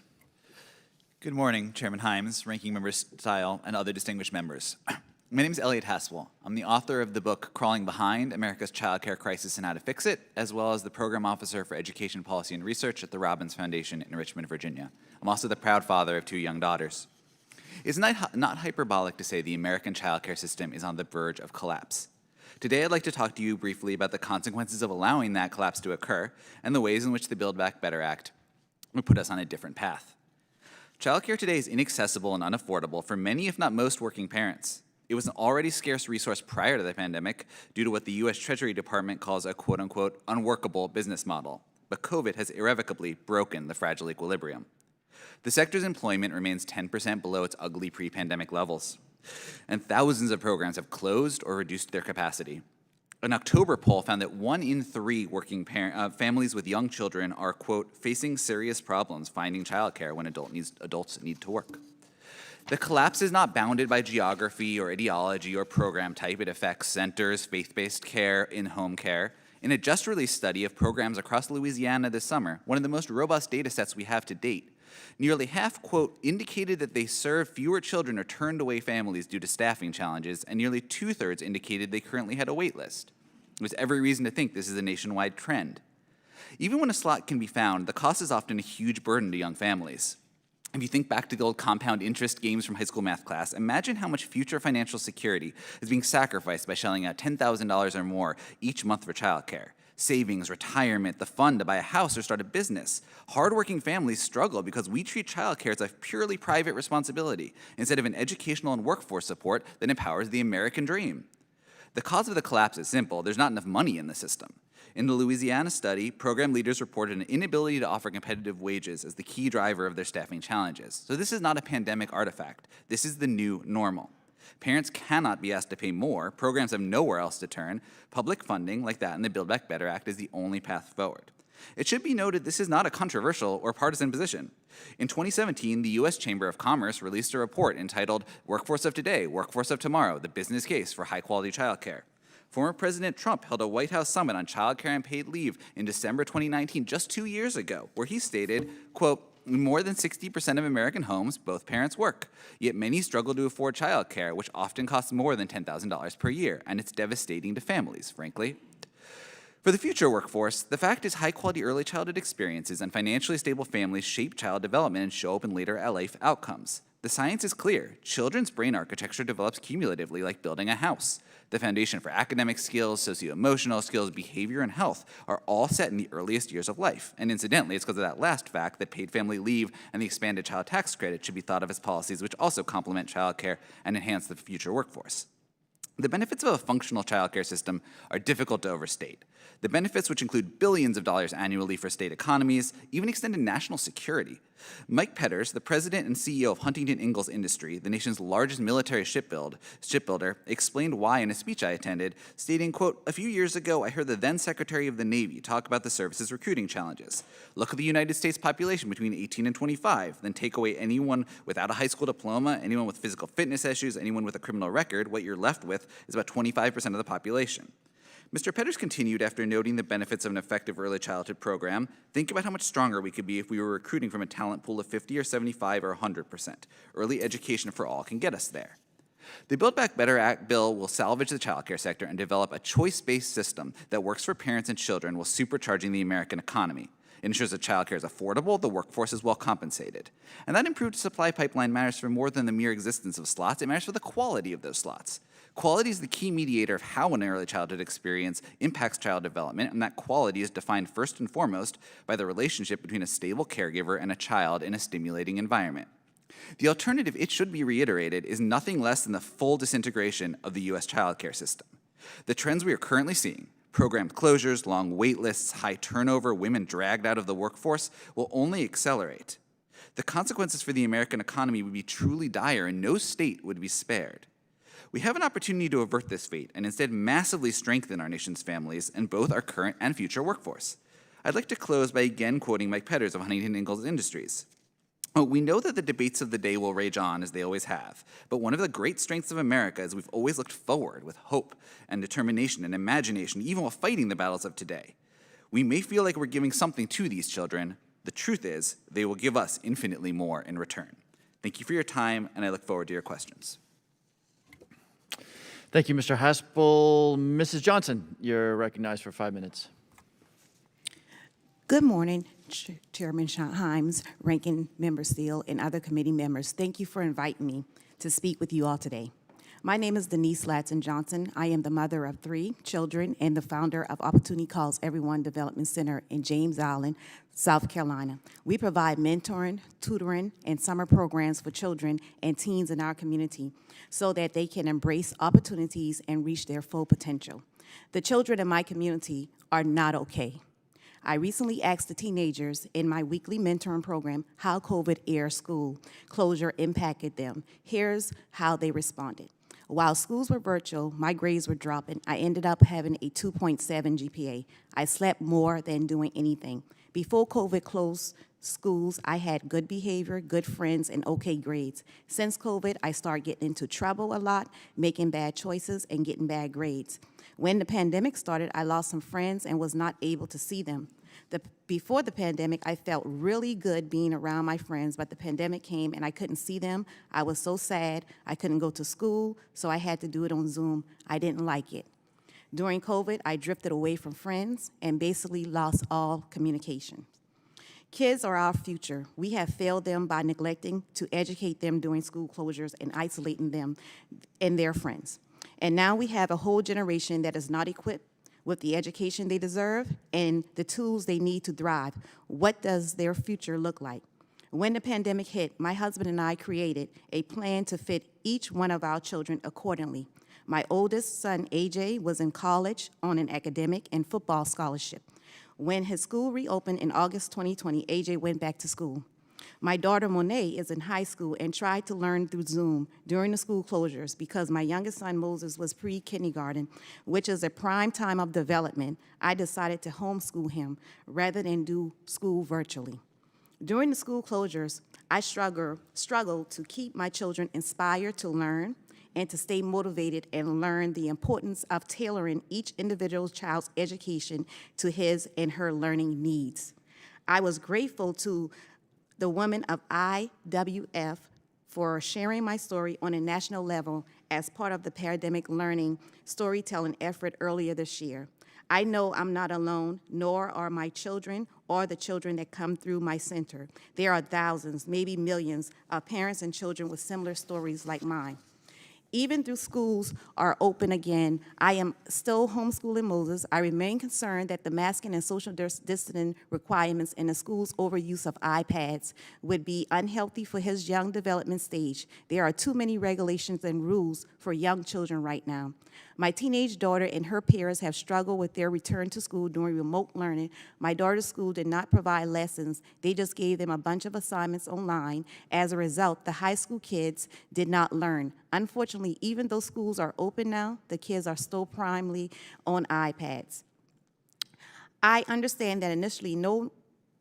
Good morning, Chairman Hyams, Ranking Member Stile, and other distinguished members. My name is Elliot Haspel. I'm the author of the book Crawling Behind, America's Childcare Crisis and How to Fix It, as well as the Program Officer for Education Policy and Research at the Robbins Foundation in Richmond, Virginia. I'm also the proud father of 2 young daughters. It's not hyperbolic to say the American childcare system is on the verge of collapse. Today, I'd like to talk to you briefly about the consequences of allowing that collapse to occur and the ways in which the Build Back Better Act would put us on a different path. Childcare today is inaccessible and unaffordable for many, if not most, working parents. It was an already scarce resource prior to the pandemic due to what the U.S. Treasury Department calls a quote-unquote unworkable business model. But COVID has irrevocably broken the fragile equilibrium. The sector's employment remains 10% below its ugly pre-pandemic levels, and thousands of programs have closed or reduced their capacity. An October poll found that 1 in 3 working families with young children are, quote, facing serious problems finding childcare when adults need to work. The collapse is not bounded by geography or ideology or program type. It affects centers, faith-based care, in-home care. In a just-released study of programs across Louisiana this summer, one of the most robust data sets we have to date, nearly half, quote, indicated that they serve fewer children or turned away families due to staffing challenges, and nearly 2/3 indicated they currently had a wait list. There's every reason to think this is a nationwide trend. Even when a slot can be found, the cost is often a huge burden to young families. If you think back to the old compound interest games from high school math class, imagine how much future financial security is being sacrificed by shelling out $10,000 or more each month for childcare. Savings, retirement, the fund to buy a house or start a business. Hardworking families struggle because we treat childcare as a purely private responsibility instead of an educational and workforce support that empowers the American dream. The cause of the collapse is simple. There's not enough money in the system. In the Louisiana study, program leaders reported an inability to offer competitive wages as the key driver of their staffing challenges. So this is not a pandemic artifact. This is the new normal. Parents cannot be asked to pay more. Programs have nowhere else to turn. Public funding, like that in the Build Back Better Act, is the only path forward. It should be noted this is not a controversial or partisan position. In 2017, the U.S. Chamber of Commerce released a report entitled Workforce of Today, Workforce of Tomorrow, the Business Case for High-Quality Childcare. Former President Trump held a White House summit on childcare and paid leave in December 2019, just 2 years ago, where he stated, quote, in more than 60% of American homes, both parents work, yet many struggle to afford childcare, which often costs more than $10,000 per year, and it's devastating to families, frankly. For the future workforce, the fact is high-quality early childhood experiences and financially stable families shape child development and show up in later life outcomes. The science is clear. Children's brain architecture develops cumulatively like building a house. The foundation for academic skills, socio-emotional skills, behavior, and health are all set in the earliest years of life. And incidentally, it's because of that last fact that paid family leave and the expanded child tax credit should be thought of as policies which also complement childcare and enhance the future workforce. The benefits of a functional childcare system are difficult to overstate. The benefits, which include billions of dollars annually for state economies, even extend to national security. Mike Petters, the president and CEO of Huntington Ingalls Industry, the nation's largest military shipbuilder, explained why in a speech I attended, stating, quote, "A few years ago, I heard the then Secretary of the Navy talk about the service's recruiting challenges. Look at the United States population between 18 and 25, then take away anyone without a high school diploma, anyone with physical fitness issues, anyone with a criminal record, what you're left with is about 25% of the population." Mr. Petters continued after noting the benefits of an effective early childhood program. Think about how much stronger we could be if we were recruiting from a talent pool of 50 or 75 or 100%. Early education for all can get us there. The Build Back Better Act bill will salvage the childcare sector and develop a choice-based system that works for parents and children while supercharging the American economy. It ensures that childcare is affordable, the workforce is well compensated. And that improved supply pipeline matters for more than the mere existence of slots, it matters for the quality of those slots. Quality is the key mediator of how an early childhood experience impacts child development, and that quality is defined first and foremost by the relationship between a stable caregiver and a child in a stimulating environment. The alternative, it should be reiterated, is nothing less than the full disintegration of the U.S. childcare system. The trends we are currently seeing, programmed closures, long wait lists, high turnover, women dragged out of the workforce, will only accelerate. The consequences for the American economy would be truly dire, and no state would be spared. We have an opportunity to avert this fate and instead massively strengthen our nation's families and both our current and future workforce. I'd like to close by again quoting Mike Petters of Huntington Ingalls Industries. We know that the debates of the day will rage on, as they always have, but one of the great strengths of America is we've always looked forward with hope and determination and imagination, even while fighting the battles of today. We may feel like we're giving something to these children. The truth is, they will give us infinitely more in return. Thank you for your time, and I look forward to your questions. Thank you, Mr. Haspel. Mrs. Johnson, you're recognized for 5 minutes. Good morning, Chairman Himes, Ranking Member Steele, and other committee members. Thank you for inviting me to speak with you all today. My name is Denise Ladson Johnson. I am the mother of 3 children and the founder of Opportunity Calls Everyone Development Center in James Island, South Carolina. We provide mentoring, tutoring, and summer programs for children and teens in our community so that they can embrace opportunities and reach their full potential. The children in my community are not okay. I recently asked the teenagers in my weekly mentoring program how COVID-era school closure impacted them. Here's how they responded. While schools were virtual, my grades were dropping. I ended up having a 2.7 GPA. I slept more than doing anything. Before COVID closed schools, I had good behavior, good friends, and okay grades. Since COVID, I started getting into trouble a lot, making bad choices, and getting bad grades. When the pandemic started, I lost some friends and was not able to see them. Before the pandemic, I felt really good being around my friends, but the pandemic came and I couldn't see them. I was so sad. I couldn't go to school, so I had to do it on Zoom. I didn't like it. During COVID, I drifted away from friends and basically lost all communication. Kids are our future. We have failed them by neglecting to educate them during school closures and isolating them and their friends. And now we have a whole generation that is not equipped with the education they deserve and the tools they need to thrive. What does their future look like? When the pandemic hit, my husband and I created a plan to fit each one of our children accordingly. My oldest son, AJ, was in college on an academic and football scholarship. When his school reopened in August 2020, AJ went back to school. My daughter, Monet, is in high school and tried to learn through Zoom during the school closures because my youngest son, Moses, was pre-kindergarten, which is a prime time of development. I decided to homeschool him rather than do school virtually. During the school closures, I struggled to keep my children inspired to learn and to stay motivated and learn the importance of tailoring each individual child's education to his and her learning needs. I was grateful to the women of IWF for sharing my story on a national level as part of the pandemic learning storytelling effort earlier this year. I know I'm not alone, nor are my children or the children that come through my center. There are thousands, maybe millions, of parents and children with similar stories like mine. Even though schools are open again, I am still homeschooling Moses. I remain concerned that the masking and social distancing requirements and the school's overuse of iPads would be unhealthy for his young development stage. There are too many regulations and rules for young children right now. My teenage daughter and her peers have struggled with their return to school during remote learning. My daughter's school did not provide lessons. They just gave them a bunch of assignments online. As a result, the high school kids did not learn. Unfortunately, even though schools are open now, the kids are still primarily on iPads. I understand that initially no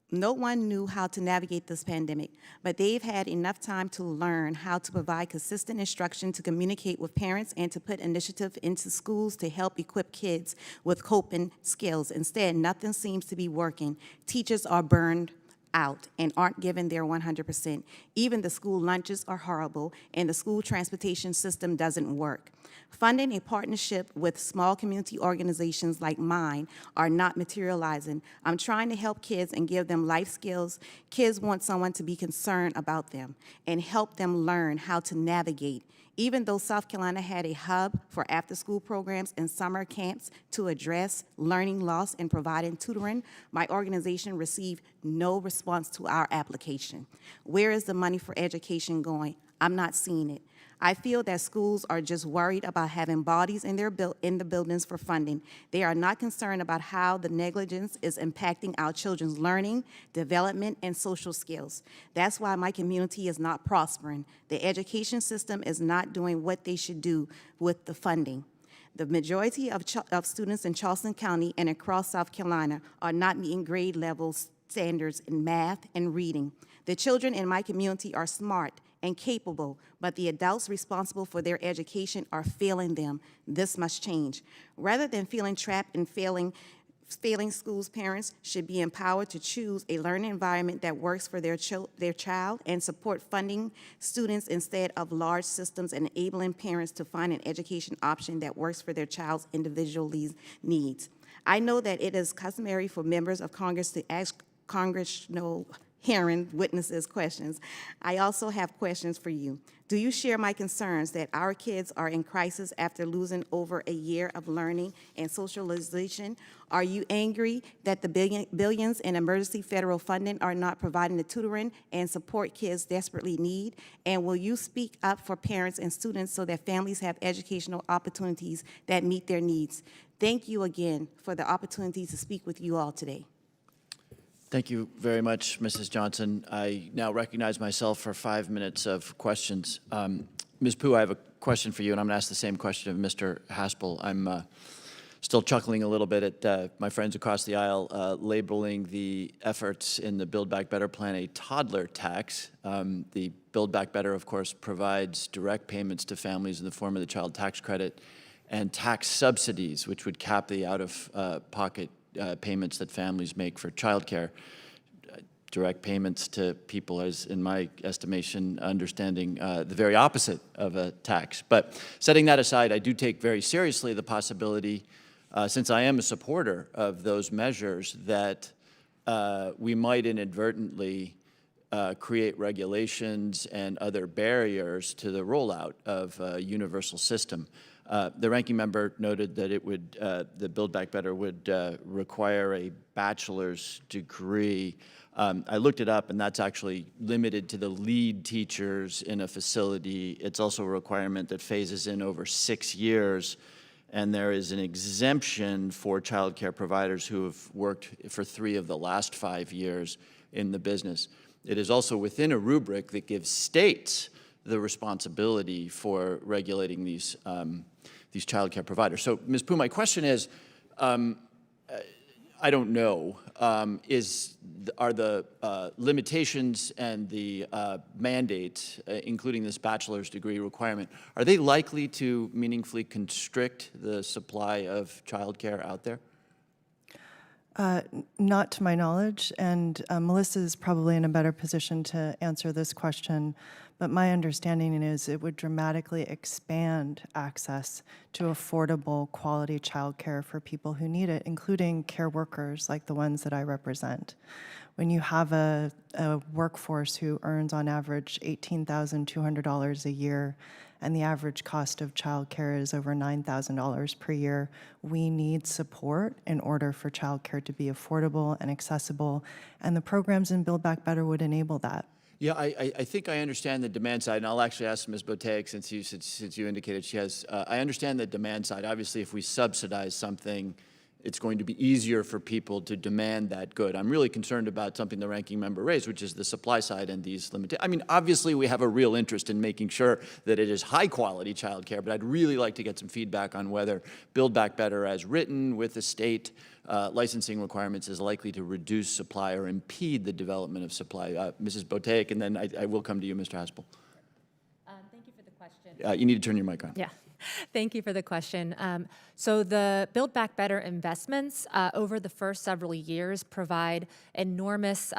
one knew how to navigate this pandemic, but they've had enough time to learn how to provide consistent instruction, to communicate with parents, and to put initiative into schools to help equip kids with coping skills. Instead, nothing seems to be working. Teachers are burned out and aren't given their 100%. Even the school lunches are horrible, and the school transportation system doesn't work. Funding a partnership with small community organizations like mine are not materializing. I'm trying to help kids and give them life skills. Kids want someone to be concerned about them and help them learn how to navigate. Even though South Carolina had a hub for after-school programs and summer camps to address learning loss and providing tutoring, my organization received no response to our application. Where is the money for education going? I'm not seeing it. I feel that schools are just worried about having bodies in the buildings for funding. They are not concerned about how the negligence is impacting our children's learning, development, and social skills. That's why my community is not prospering. The education system is not doing what they should do with the funding. The majority of students in Charleston County and across South Carolina are not meeting grade level standards in math and reading. The children in my community are smart and capable, but the adults responsible for their education are failing them. This must change. Rather than feeling trapped in failing schools, parents should be empowered to choose a learning environment that works for their child and support funding students instead of large systems, enabling parents to find an education option that works for their child's individual needs. I know that it is customary for members of Congress to ask congressional hearing witnesses questions. I also have questions for you. Do you share my concerns that our kids are in crisis after losing over a year of learning and socialization? Are you angry that the billions in emergency federal funding are not providing the tutoring and support kids desperately need? And will you speak up for parents and students so that families have educational opportunities that meet their needs? Thank you again for the opportunity to speak with you all today. Thank you very much, Mrs. Johnson. I now recognize myself for 5 minutes of questions. Ms. Pooh, I have a question for you, and I'm going to ask the same question of Mr. Haspel. I'm still chuckling a little bit at my friends across the aisle labeling the efforts in the Build Back Better plan a toddler tax. The Build Back Better, of course, provides direct payments to families in the form of the child tax credit and tax subsidies, which would cap the out-of-pocket payments that families make for childcare. Direct payments to people is, in my estimation, understanding the very opposite of a tax. But setting that aside, I do take very seriously the possibility, since I am a supporter of those measures, that we might inadvertently create regulations and other barriers to the rollout of a universal system. The ranking member noted that it would, the Build Back Better would require a bachelor's degree. I looked it up, and that's actually limited to the lead teachers in a facility. It's also a requirement that phases in over 6 years, and there is an exemption for child care providers who have worked for 3 of the last 5 years in the business. It is also within a rubric that gives states the responsibility for regulating these child care providers. So, Ms. Pooh, my question is, I don't know, are the limitations and the mandates, including this bachelor's degree requirement, are they likely to meaningfully constrict the supply of child care out there? Not to my knowledge, and Melissa is probably in a better position to answer this question, but my understanding is it would dramatically expand access to affordable quality childcare for people who need it, including care workers like the ones that I represent. When you have a workforce who earns on average $18,200 a year, and the average cost of childcare is over $9,000 per year, we need support in order for childcare to be affordable and accessible, and the programs in Build Back Better would enable that. Yeah, I think I understand the demand side, and I'll actually ask Ms. Boteg, since you indicated she has, I understand the demand side. Obviously, if we subsidize something, it's going to be easier for people to demand that good. I'm really concerned about something the ranking member raised, which is the supply side and these limitations. I mean, obviously, we have a real interest in making sure that it is high-quality childcare, but I'd really like to get some feedback on whether Build Back Better as written with the state licensing requirements is likely to reduce supply or impede the development of supply. Mrs. Boteg, and then I will come to you, Mr. Haspel. Thank you for the question. You need to turn your mic on. Yeah. Thank you for the question. So the Build Back Better investments over the first several years provide enormous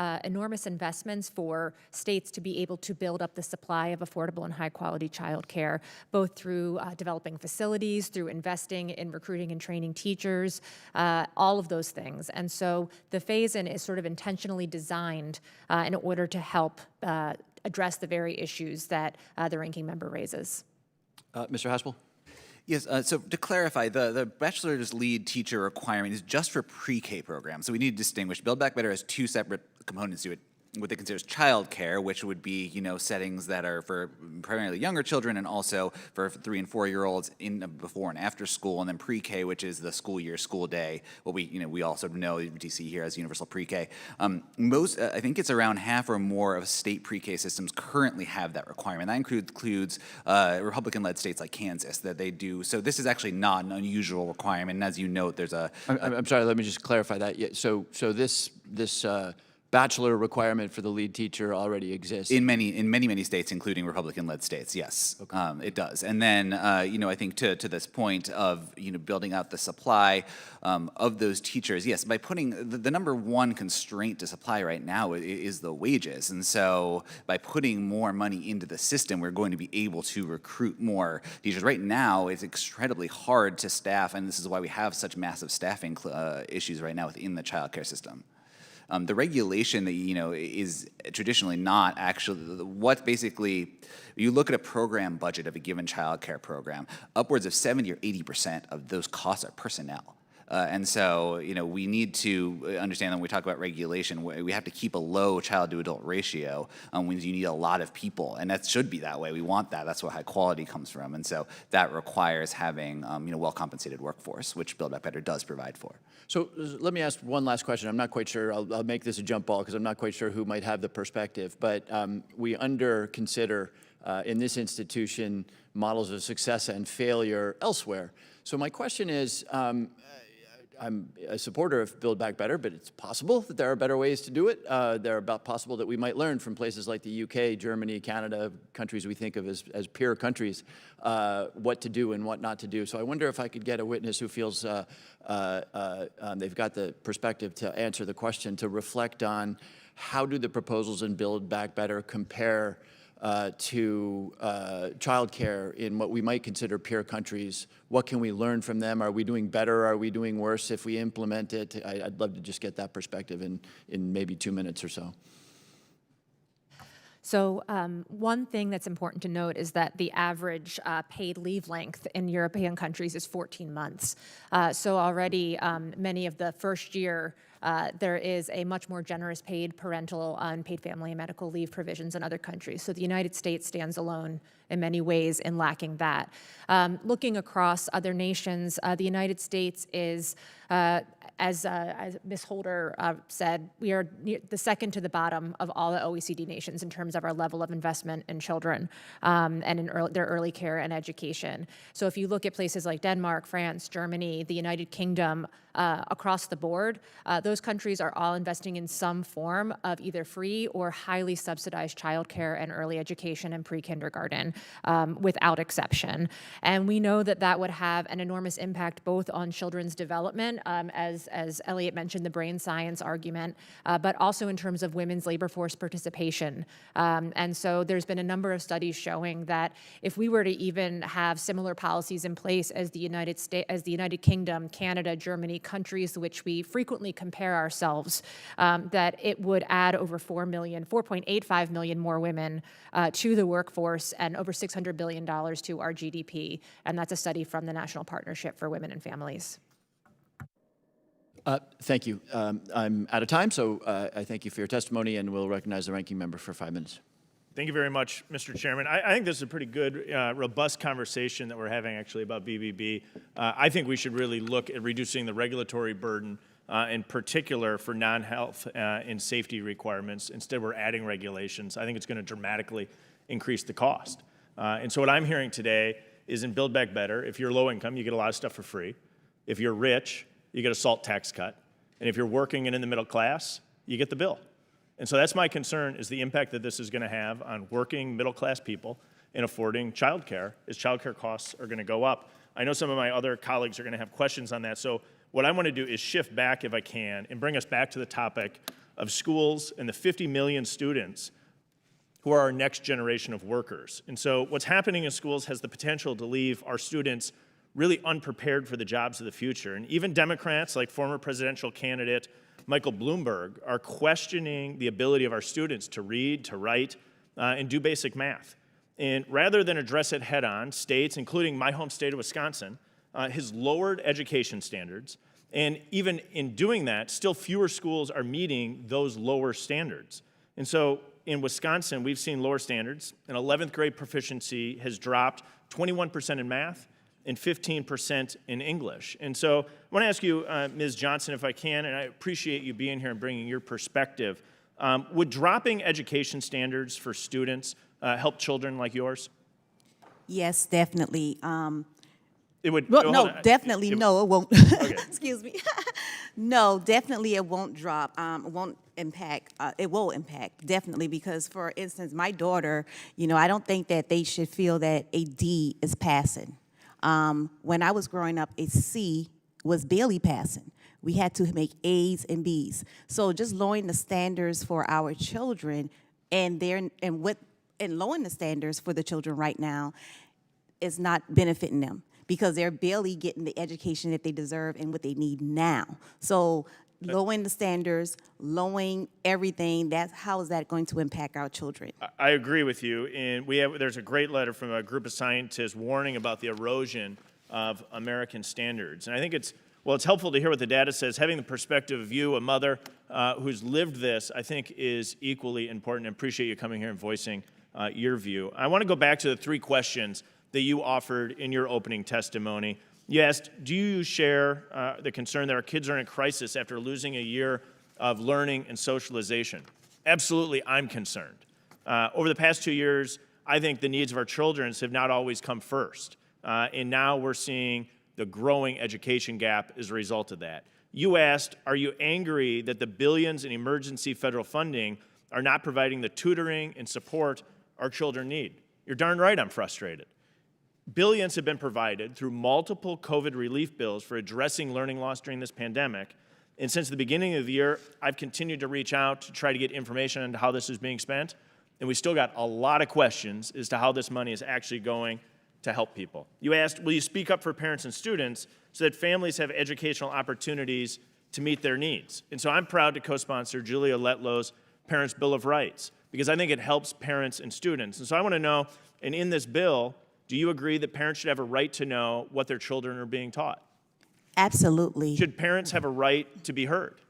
investments for states to be able to build up the supply of affordable and high quality childcare, both through developing facilities, through investing in recruiting and training teachers, all of those things. And so the phase-in is sort of intentionally designed in order to help address the very issues that the ranking member raises. Mr. Haspel? Yes, so to clarify, the bachelor's lead teacher requirement is just for pre-K programs. So we need to distinguish. Build Back Better has two separate components to it. What they consider is childcare, which would be, you know, settings that are for primarily younger children and also for 3- and 4-year-olds in before and after school, and then pre-K, which is the school year, school day. What we also know DC here as universal pre-K. I think it's around half or more of state pre-K systems currently have that requirement. That includes Republican-led states like Kansas that they do. So this is actually not an unusual requirement. And as you note, there's I'm sorry. Let me just clarify that. Yeah, so this bachelor requirement for the lead teacher already exists in many states, including Republican-led states. Yes, okay. It does. And then I think to this point of building out the supply of those teachers. Yes, by putting the number one constraint to supply right now is the wages, and so by putting more money into the system, we're going to be able to recruit more teachers. Right now, it's incredibly hard to staff, and this is why we have such massive staffing issues right now within the childcare system. The regulation that is traditionally not actually what basically you look at a program budget of a given child care program, upwards of 70 or 80% of those costs are personnel. And so, we need to understand that when we talk about regulation, we have to keep a low child-to-adult ratio when you need a lot of people, and that should be that way. We want that. That's where high quality comes from, and so that requires having well-compensated workforce, which Build Back Better does provide for. So let me ask one last question. I'm not quite sure. I'll make this a jump ball because I'm not quite sure who might have the perspective, but we under-consider in this institution models of success and failure elsewhere. So my question is, I'm a supporter of Build Back Better, but it's possible that there are better ways to do it. They're about possible that we might learn from places like the UK, Germany, Canada, countries we think of as peer countries, what to do and what not to do. So I wonder if I could get a witness who feels they've got the perspective to answer the question, to reflect on how do the proposals in Build Back Better compare to childcare in what we might consider peer countries. What can we learn from them? Are we doing better? Are we doing worse if we implement it? I'd love to just get that perspective in maybe 2 minutes or so. So one thing that's important to note is that the average paid leave length in European countries is 14 months. So already many of the first year there is a much more generous paid parental, unpaid family and medical leave provisions in other countries. So the United States stands alone in many ways in lacking that. Looking across other nations, the United States is, as Ms. Holder said, we are the second to the bottom of all the OECD nations in terms of our level of investment in children and in their early care and education. So if you look at places like Denmark, France, Germany, the United Kingdom, across the board, those countries are all investing in some form of either free or highly subsidized childcare and early education and pre-kindergarten, without exception. And we know that that would have an enormous impact both on children's development, as Elliot mentioned, the brain science argument, but also in terms of women's labor force participation. And so there's been a number of studies showing that if we were to even have similar policies in place as the United Kingdom, Canada, Germany, countries which we frequently compare ourselves, that it would add over 4.85 million more women to the workforce and over $600 billion to our GDP. And that's a study from the National Partnership for Women and Families. Thank you. I'm out of time, so I thank you for your testimony, and we'll recognize the ranking member for 5 minutes. Thank you very much, Mr. Chairman. I think this is a pretty good, robust conversation that we're having actually about BBB. I think we should really look at reducing the regulatory burden, in particular for non-health and safety requirements. Instead, we're adding regulations. I think it's going to dramatically increase the cost. And so what I'm hearing today is in Build Back Better, if you're low income, you get a lot of stuff for free. If you're rich, you get a SALT tax cut. And if you're working and in the middle class, you get the bill. And so that's my concern, is the impact that this is going to have on working middle-class people in affording childcare, as childcare costs are going to go up. I know some of my other colleagues are going to have questions on that. So what I want to do is shift back, if I can, and bring us back to the topic of schools and the 50 million students who are our next generation of workers. And so what's happening in schools has the potential to leave our students really unprepared for the jobs of the future. And even Democrats, like former presidential candidate Michael Bloomberg, are questioning the ability of our students to read, to write, and do basic math. And rather than address it head on, states, including my home state of Wisconsin, has lowered education standards. And even in doing that, still fewer schools are meeting those lower standards. And so in Wisconsin, we've seen lower standards. An 11th grade proficiency has dropped 21% in math and 15% in English. And so I want to ask you, Ms. Johnson, if I can, and I appreciate you being here and bringing your perspective, would dropping education standards for students help children like yours? Yes, definitely. It would. Well, no, definitely no, it won't. Okay. Excuse me. No, definitely it won't drop. It won't impact. It will impact, definitely, because, for instance, my daughter, I don't think that they should feel that a D is passing. When I was growing up, a C was barely passing. We had to make A's and B's. So just lowering the standards for our children and lowering the standards for the children right now is not benefiting them, because they're barely getting the education that they deserve and what they need now. So lowering the standards, lowering everything, how is that going to impact our children? I agree with you. And there's a great letter from a group of scientists warning about the erosion of American standards. And I think it's helpful to hear what the data says. Having the perspective of you, a mother who's lived this, I think is equally important. I appreciate you coming here and voicing your view. I want to go back to the 3 questions that you offered in your opening testimony. You asked, do you share the concern that our kids are in a crisis after losing a year of learning and socialization? Absolutely, I'm concerned. Over the past 2 years, I think the needs of our children have not always come first. And now we're seeing the growing education gap as a result of that. You asked, are you angry that the billions in emergency federal funding are not providing the tutoring and support our children need? You're darn right I'm frustrated. Billions have been provided through multiple COVID relief bills for addressing learning loss during this pandemic. And since the beginning of the year, I've continued to reach out to try to get information on how this is being spent. And we still got a lot of questions as to how this money is actually going to help people. You asked, will you speak up for parents and students so that families have educational opportunities to meet their needs? And so I'm proud to co-sponsor Julia Letlow's Parents' Bill of Rights, because I think it helps parents and students. And so I want to know, and in this bill, do you agree that parents should have a right to know what their children are being taught? Absolutely. Should parents have a right to be heard?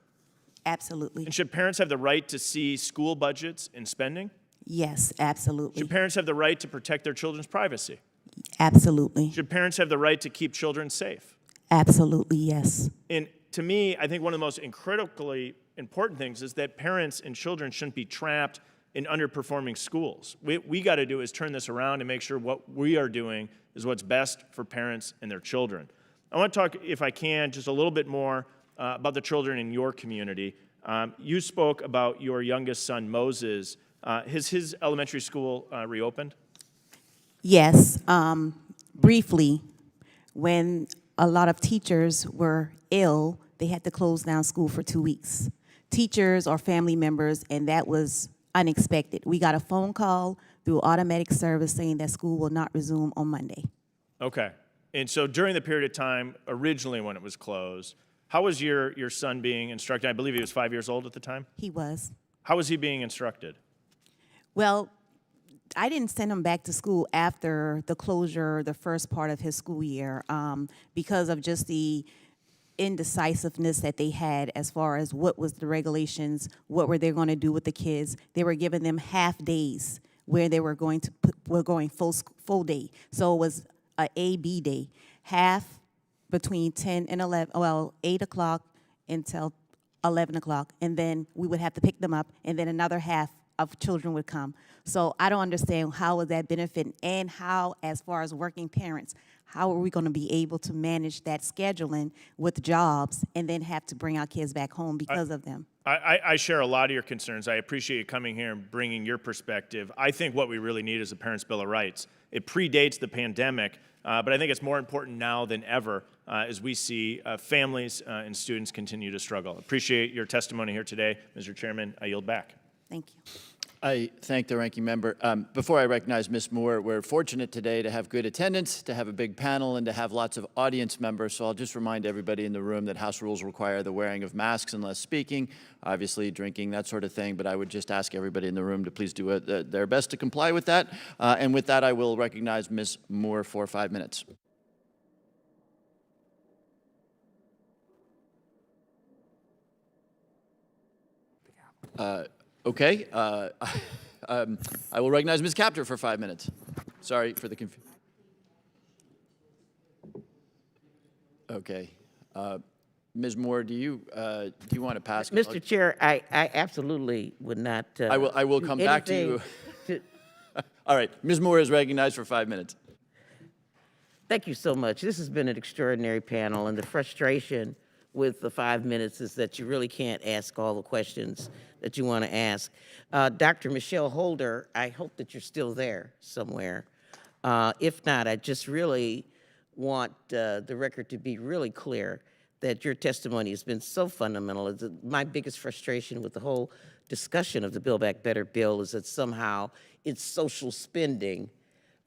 Absolutely. And should parents have the right to see school budgets and spending? Yes, absolutely. Should parents have the right to protect their children's privacy? Absolutely. Should parents have the right to keep children safe? Absolutely, yes. And to me, I think one of the most critically important things is that parents and children shouldn't be trapped in underperforming schools. We got to do is turn this around and make sure what we are doing is what's best for parents and their children. I want to talk, if I can, just a little bit more about the children in your community. You spoke about your youngest son, Moses. Has his elementary school reopened? Yes, briefly. When a lot of teachers were ill, they had to close down school for 2 weeks. Teachers or family members, and that was unexpected. We got a phone call through automatic service saying that school will not resume on Monday. Okay. And so during the period of time, originally when it was closed, How was your son being instructed? I believe he was 5 years old at the time. He was. How was he being instructed? Well, I didn't send him back to school after the closure, the first part of his school year, because of just the indecisiveness that they had as far as what was the regulations, what were they going to do with the kids. They were giving them half days where they were going full day. So it was a A-B day, half between 10 and 11, well, 8 o'clock until 11 o'clock, and then we would have to pick them up, and then another half of children would come. So I don't understand how would that benefit, and how, as far as working parents, how are we going to be able to manage that scheduling with jobs and then have to bring our kids back home because of them? I share a lot of your concerns. I appreciate you coming here and bringing your perspective. I think what we really need is a Parents' Bill of Rights. It predates the pandemic, but I think it's more important now than ever as we see families and students continue to struggle. Appreciate your testimony here today. Mr. Chairman, I yield back. Thank you. I thank the ranking member. Before I recognize Ms. Moore, we're fortunate today to have good attendance, to have a big panel, and to have lots of audience members. So I'll just remind everybody in the room that House rules require the wearing of masks unless speaking, obviously drinking, that sort of thing. But I would just ask everybody in the room to please do their best to comply with that. And with that, I will recognize Ms. Moore for 5 minutes. Okay. I will recognize Ms. Capter for 5 minutes. Sorry for the confusion. Okay. Ms. Moore, do you want to pass? Mr. Chair, I absolutely would not. I will come back to you. All right. Ms. Moore is recognized for 5 minutes. Thank you so much. This has been an extraordinary panel, and the frustration with the 5 minutes is that you really can't ask all the questions that you want to ask. Dr. Michelle Holder, I hope that you're still there somewhere. If not, I just really want the record to be really clear that your testimony has been so fundamental. My biggest frustration with the whole discussion of the Build Back Better bill is that somehow it's social spending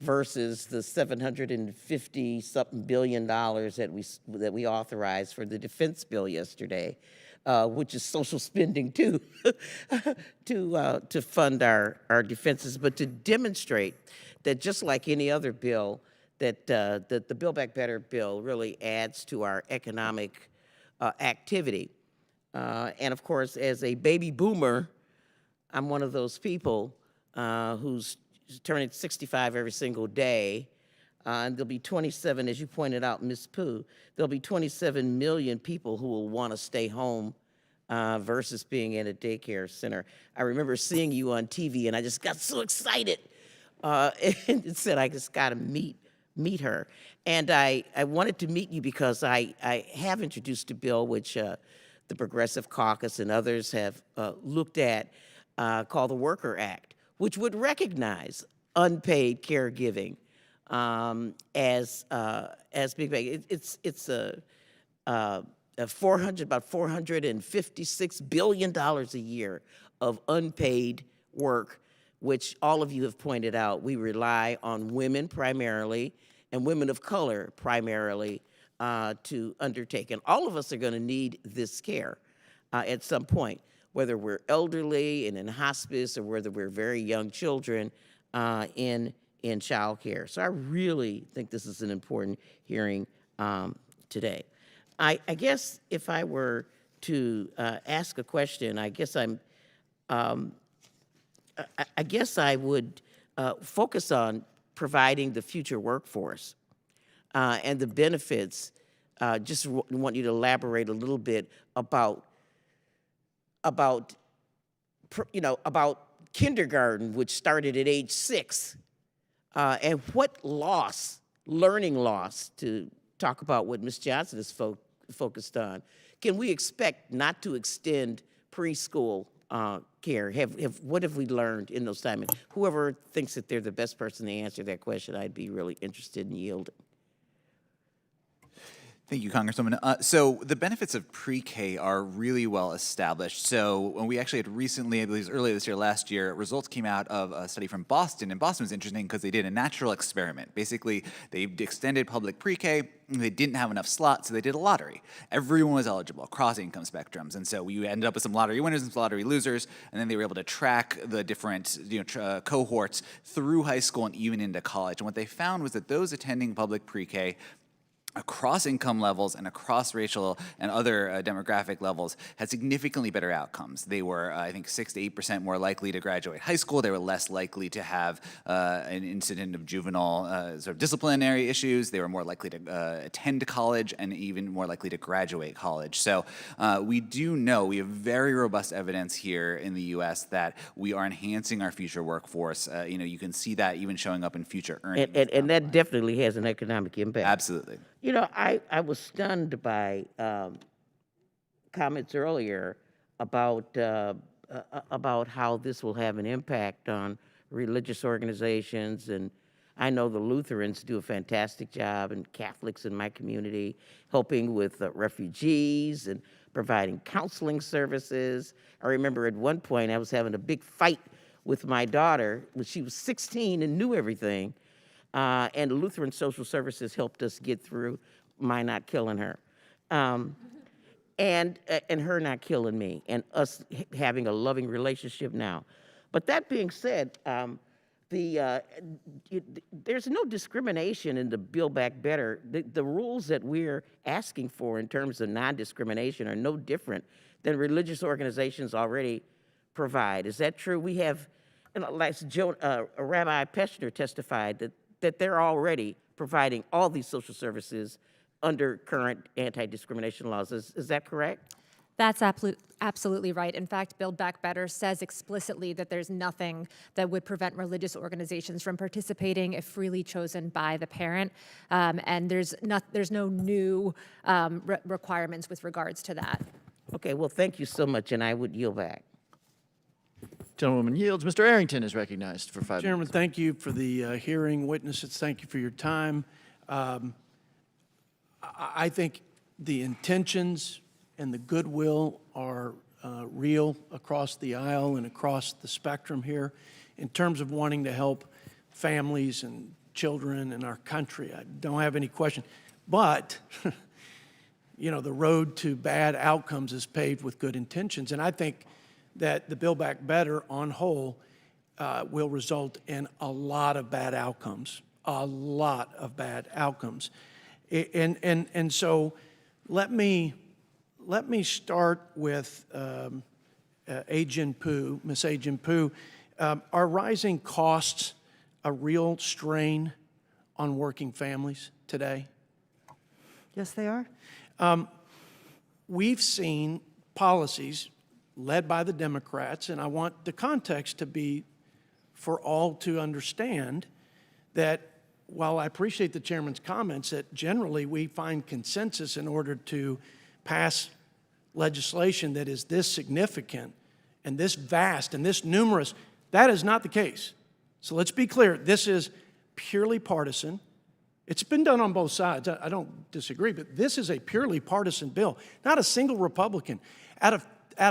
versus the $750-something billion that we authorized for the defense bill yesterday, which is social spending too, to fund our defenses, but to demonstrate that just like any other bill, that the Build Back Better bill really adds to our economic activity. And of course, as a baby boomer, I'm one of those people who's turning 65 every single day, and there'll be 27, as you pointed out, Ms. Pooh, there'll be 27 million people who will want to stay home versus being in a daycare center. I remember seeing you on TV, and I just got so excited, and said I just got to meet her. And I wanted to meet you because I have introduced a bill which the Progressive Caucus and others have looked at called the Worker Act, which would recognize unpaid caregiving as being paid. It's about $456 billion a year of unpaid work, which all of you have pointed out. We rely on women primarily and women of color primarily to undertake. And all of us are going to need this care at some point, whether we're elderly and in hospice or whether we're very young children in child care. So I really think this is an important hearing today. I guess if I were to ask a question, I guess I would focus on providing the future workforce and the benefits. Just want you to elaborate a little bit about kindergarten, which started at age 6, and what learning loss, to talk about what Ms. Johnson is focused on. Can we expect not to extend preschool care? What have we learned in those times? Whoever thinks that they're the best person to answer that question, I'd be really interested in yielding. Thank you, Congresswoman. So the benefits of pre-K are really well established. So when we actually had recently, I believe it was earlier this year, last year, results came out of a study from Boston. And Boston was interesting because they did a natural experiment. Basically, they extended public pre-K. They didn't have enough slots, so they did a lottery. Everyone was eligible across income spectrums. And so we ended up with some lottery winners and some lottery losers. And then they were able to track the different cohorts through high school and even into college. And what they found was that those attending public pre-K across income levels and across racial and other demographic levels had significantly better outcomes. They were, I think, 6 to 8% more likely to graduate high school. They were less likely to have an incident of juvenile sort of disciplinary issues. They were more likely to attend college and even more likely to graduate college. So we do know, we have very robust evidence here in the U.S. that we are enhancing our future workforce. You can see that even showing up in future earnings. And that definitely has an economic impact. Absolutely. I was stunned by comments earlier about how this will have an impact on religious organizations. And I know the Lutherans do a fantastic job, and Catholics in my community, helping with refugees and providing counseling services. I remember at one point I was having a big fight with my daughter when she was 16 and knew everything. And Lutheran Social Services helped us get through my not killing her, and her not killing me, and us having a loving relationship now. But that being said, there's no discrimination in the Build Back Better. The rules that we're asking for in terms of non-discrimination are no different than religious organizations already provide. Is that true? We have, like Rabbi Peshner testified that they're already providing all these social services under current anti-discrimination laws. Is that correct? That's absolutely right. In fact, Build Back Better says explicitly that there's nothing that would prevent religious organizations from participating if freely chosen by the parent, and there's no new requirements with regards to that. Okay, well, thank you so much, and I would yield back. Gentlewoman yields. Mr. Arrington is recognized for 5 minutes. Chairman, thank you for the hearing. Witnesses, thank you for your time. I think the intentions and the goodwill are real across the aisle and across the spectrum here in terms of wanting to help families and children in our country. I don't have any question. But, the road to bad outcomes is paved with good intentions. And I think that the Build Back Better on whole will result in a lot of bad outcomes, And so let me start with Ajin Poo, Ms. Ajin Poo. Are rising costs a real strain on working families today? Yes, they are. We've seen policies led by the Democrats, and I want the context to be for all to understand that while I appreciate the chairman's comments that generally we find consensus in order to pass legislation that is this significant and this vast and this numerous, that is not the case. So let's be clear, this is purely partisan. It's been done on both sides, I don't disagree, but this is a purely partisan bill. Not a single Republican. Out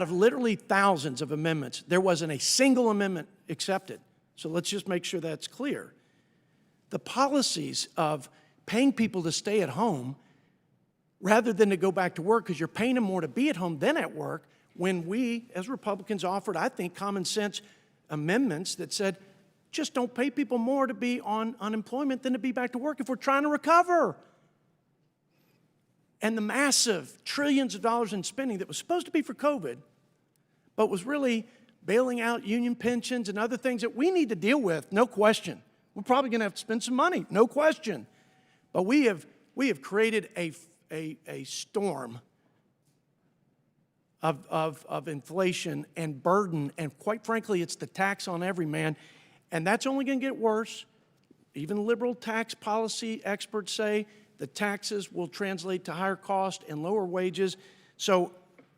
of literally thousands of amendments, there wasn't a single amendment accepted. So let's just make sure that's clear. The policies of paying people to stay at home rather than to go back to work, because you're paying them more to be at home than at work, when we, as Republicans, offered, I think, common sense amendments that said, just don't pay people more to be on unemployment than to be back to work if we're trying to recover. And the massive trillions of dollars in spending that was supposed to be for COVID, but was really bailing out union pensions and other things that we need to deal with, no question. We're probably going to have to spend some money, no question. But we have created a storm of inflation and burden, and quite frankly, it's the tax on every man, and that's only going to get worse. Even liberal tax policy experts say the taxes will translate to higher cost and lower wages. So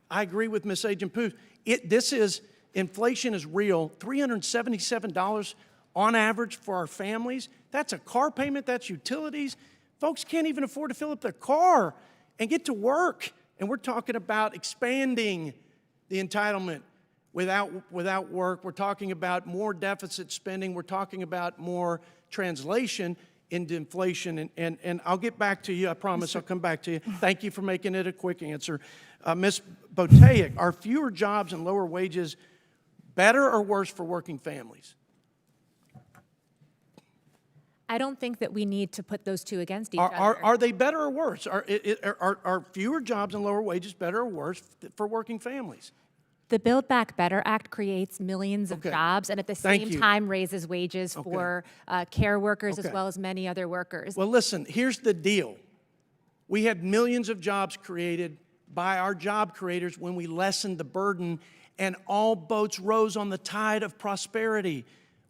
I agree with Ms. Ajin-Poo. Inflation is real. $377 on average for our families. That's a car payment, that's utilities. Folks can't even afford to fill up their car. and get to work. And we're talking about expanding the entitlement without work. We're talking about more deficit spending. We're talking about more translation into inflation. And I'll get back to you. I promise I'll come back to you. Thank you for making it a quick answer. Ms. Botaic, are fewer jobs and lower wages better or worse for working families? I don't think that we need to put those two against each other. Are they better or worse? Are fewer jobs and lower wages better or worse for working families? The Build Back Better Act creates millions of jobs and at the same time raises wages for care workers as well as many other workers. Well, listen, here's the deal. We had millions of jobs created by our job creators when we lessened the burden, and all boats rose on the tide of prosperity.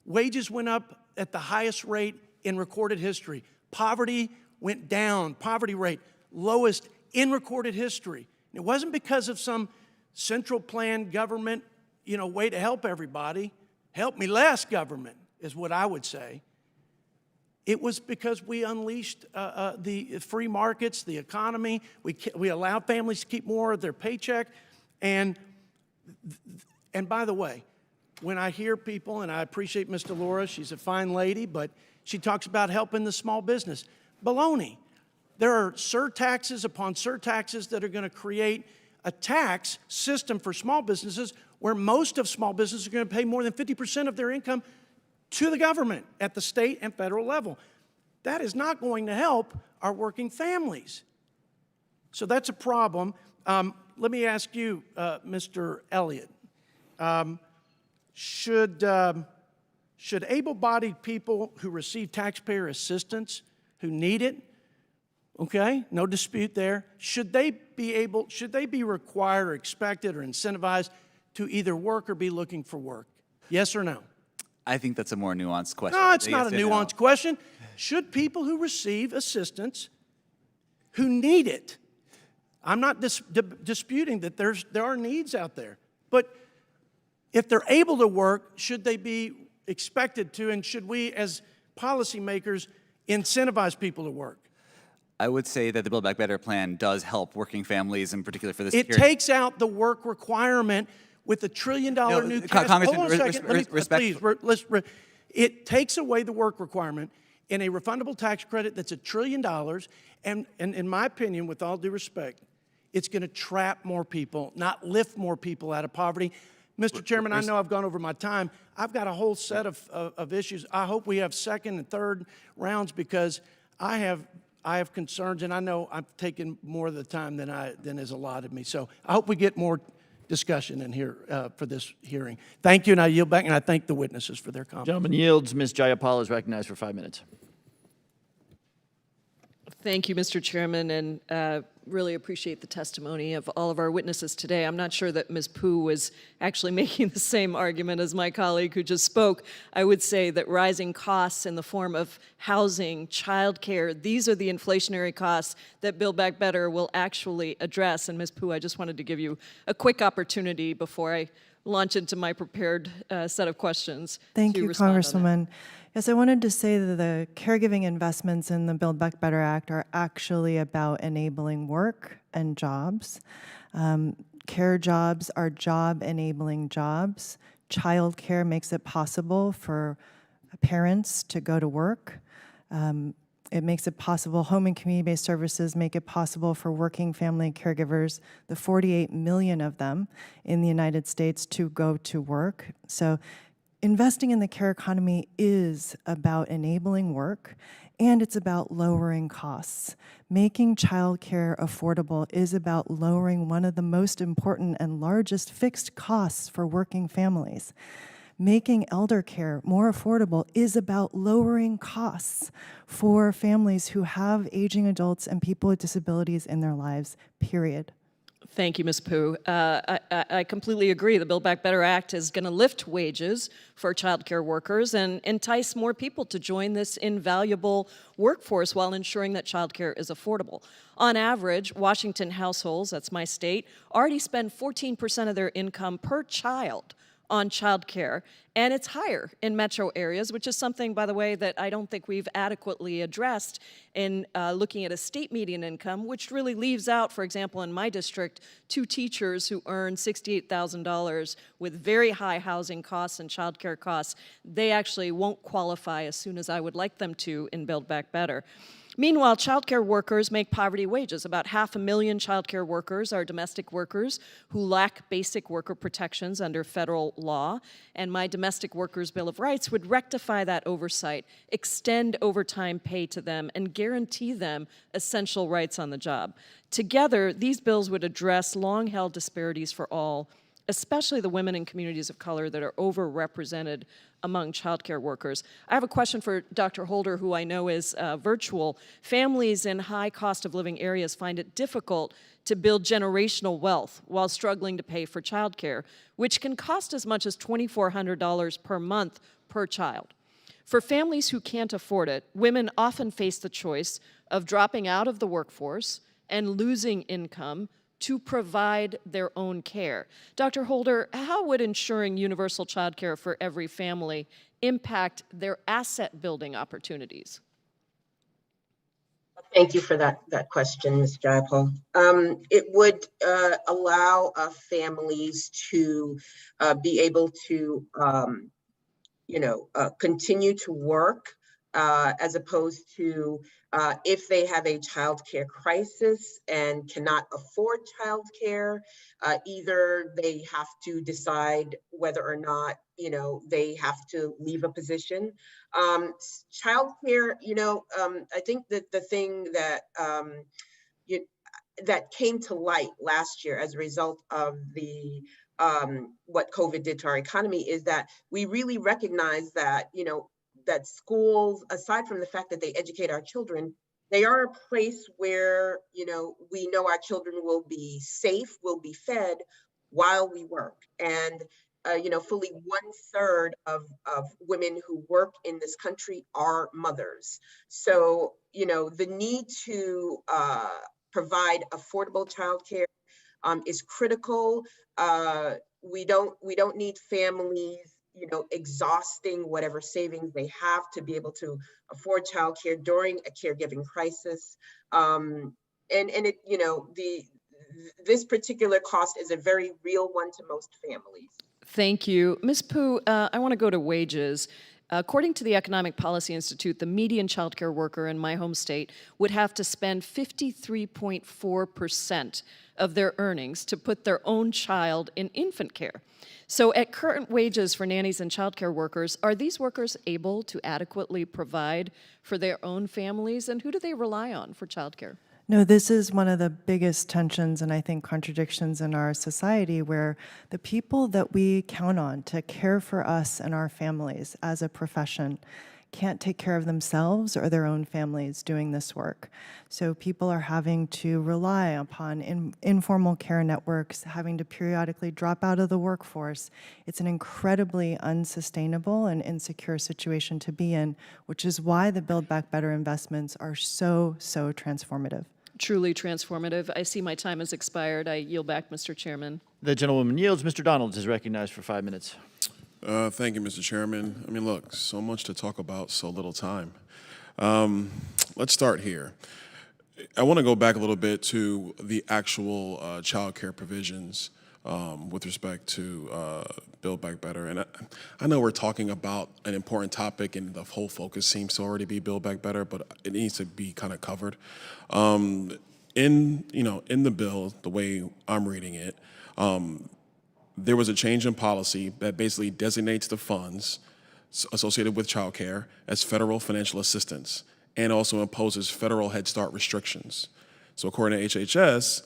Wages went up at the highest rate in recorded history. Poverty went down, poverty rate lowest in recorded history. And it wasn't because of some central planned government, way to help everybody. Help me less government is what I would say. It was because we unleashed the free markets, the economy. We allowed families to keep more of their paycheck. And by the way, when I hear people, and I appreciate Ms. Delora, she's a fine lady, but she talks about helping the small business. Baloney. There are surtaxes upon surtaxes that are going to create a tax system for small businesses where most of small businesses are going to pay more than 50% of their income to the government at the state and federal level. That is not going to help our working families. So that's a problem. Let me ask you, Mr. Elliott, should able-bodied people who receive taxpayer assistance, who need it, okay, no dispute there, should they be required or expected or incentivized to either work or be looking for work? Yes or no? I think that's a more nuanced question. No, it's not a nuanced question. Should people who receive assistance, who need it, I'm not disputing that there are needs out there, but if they're able to work, should they be expected to, and should we as policymakers incentivize people to work? I would say that the Build Back Better plan does help working families, in particular for this It takes out the work requirement with a $1 trillion new cash. Congressman, Hold on a second. Please, it takes away the work requirement in a refundable tax credit that's $1 trillion, and in my opinion, with all due respect, it's going to trap more people, not lift more people out of poverty. Mr. Chairman, I know I've gone over my time. I've got a whole set of issues. I hope we have second and third rounds because I have concerns, and I know I've taken more of the time than is allotted me. So I hope we get more discussion in here for this hearing. Thank you, and I yield back, and I thank the witnesses for their comments. Gentleman yields. Ms. Jayapal is recognized for 5 minutes. Thank you, Mr. Chairman, and really appreciate the testimony of all of our witnesses today. I'm not sure that Ms. Pooh was actually making the same argument as my colleague who just spoke. I would say that rising costs in the form of housing, childcare, these are the inflationary costs that Build Back Better will actually address. And Ms. Pooh, I just wanted to give you a quick opportunity before I launch into my prepared set of questions. Thank you, Congresswoman. Yes, I wanted to say that the caregiving investments in the Build Back Better Act are actually about enabling work and jobs. Care jobs are job-enabling jobs. Child care makes it possible for parents to go to work. It makes it possible, home and community-based services make it possible for working family caregivers, the 48 million of them in the United States, to go to work. So investing in the care economy is about enabling work, and it's about lowering costs. Making childcare affordable is about lowering one of the most important and largest fixed costs for working families. Making elder care more affordable is about lowering costs for families who have aging adults and people with disabilities in their lives, period. Thank you, Ms. Pooh. I completely agree. The Build Back Better Act is going to lift wages for child care workers and entice more people to join this invaluable workforce while ensuring that child care is affordable. On average, Washington households, that's my state, already spend 14% of their income per child on childcare, and it's higher in metro areas, which is something, by the way, that I don't think we've adequately addressed in looking at a state median income, which really leaves out, for example, in my district, 2 teachers who earn $68,000 with very high housing costs and childcare costs. They actually won't qualify as soon as I would like them to in Build Back Better. Meanwhile, childcare workers make poverty wages. About 500,000 childcare workers are domestic workers who lack basic worker protections under federal law, and my Domestic Workers Bill of Rights would rectify that oversight, extend overtime pay to them, and guarantee them essential rights on the job. Together, these bills would address long-held disparities for all, especially the women and communities of color that are overrepresented among childcare workers. I have a question for Dr. Holder, who I know is virtual. Families in high cost of living areas find it difficult to build generational wealth while struggling to pay for childcare, which can cost as much as $2,400 per month per child. For families who can't afford it, women often face the choice of dropping out of the workforce and losing income to provide their own care. Dr. Holder, how would ensuring universal child care for every family impact their asset building opportunities? Thank you for that question, Ms. Jayapal. It would allow families to be able to, continue to work as opposed to if they have a childcare crisis and cannot afford childcare, either they have to decide whether or not they have to leave a position. Childcare, I think that the thing that that came to light last year as a result of the what COVID did to our economy is that we really recognize that that schools, aside from the fact that they educate our children, they are a place where, we know our children will be safe, will be fed while we work. And, fully 1/3 of women who work in this country are mothers. So, the need to provide affordable childcare is critical. We don't need families exhausting whatever savings they have to be able to afford childcare during a caregiving crisis. This particular cost is a very real one to most families. Thank you. Ms. Pooh, I want to go to wages. According to the Economic Policy Institute, the median childcare worker in my home state would have to spend 53.4% of their earnings to put their own child in infant care. So at current wages for nannies and childcare workers, are these workers able to adequately provide for their own families, and who do they rely on for childcare? No, this is one of the biggest tensions and I think contradictions in our society, where the people that we count on to care for us and our families as a profession can't take care of themselves or their own families doing this work. So people are having to rely upon informal care networks, having to periodically drop out of the workforce. It's an incredibly unsustainable and insecure situation to be in, which is why the Build Back Better investments are so transformative. Truly transformative. I see my time has expired. I yield back, Mr. Chairman. The gentlewoman yields. Mr. Donald is recognized for 5 minutes. Thank you, Mr. Chairman. I mean, look, so much to talk about, so little time. Let's start here. I want to go back a little bit to the actual child care provisions with respect to Build Back Better. And I know we're talking about an important topic and the whole focus seems to already be Build Back Better, but it needs to be kind of covered. In the bill, the way I'm reading it, there was a change in policy that basically designates the funds associated with child care as federal financial assistance and also imposes federal Head Start restrictions. So according to HHS,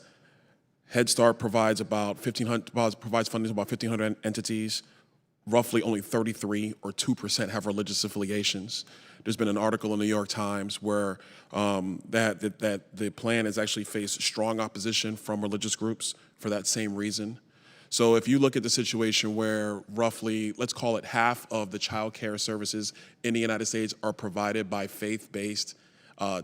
Head Start provides funding to about 1,500 entities. Roughly only 33 or 2% have religious affiliations. There's been an article in the New York Times where that the plan has actually faced strong opposition from religious groups for that same reason. So if you look at the situation where roughly, let's call it half of the child care services in the United States are provided by faith-based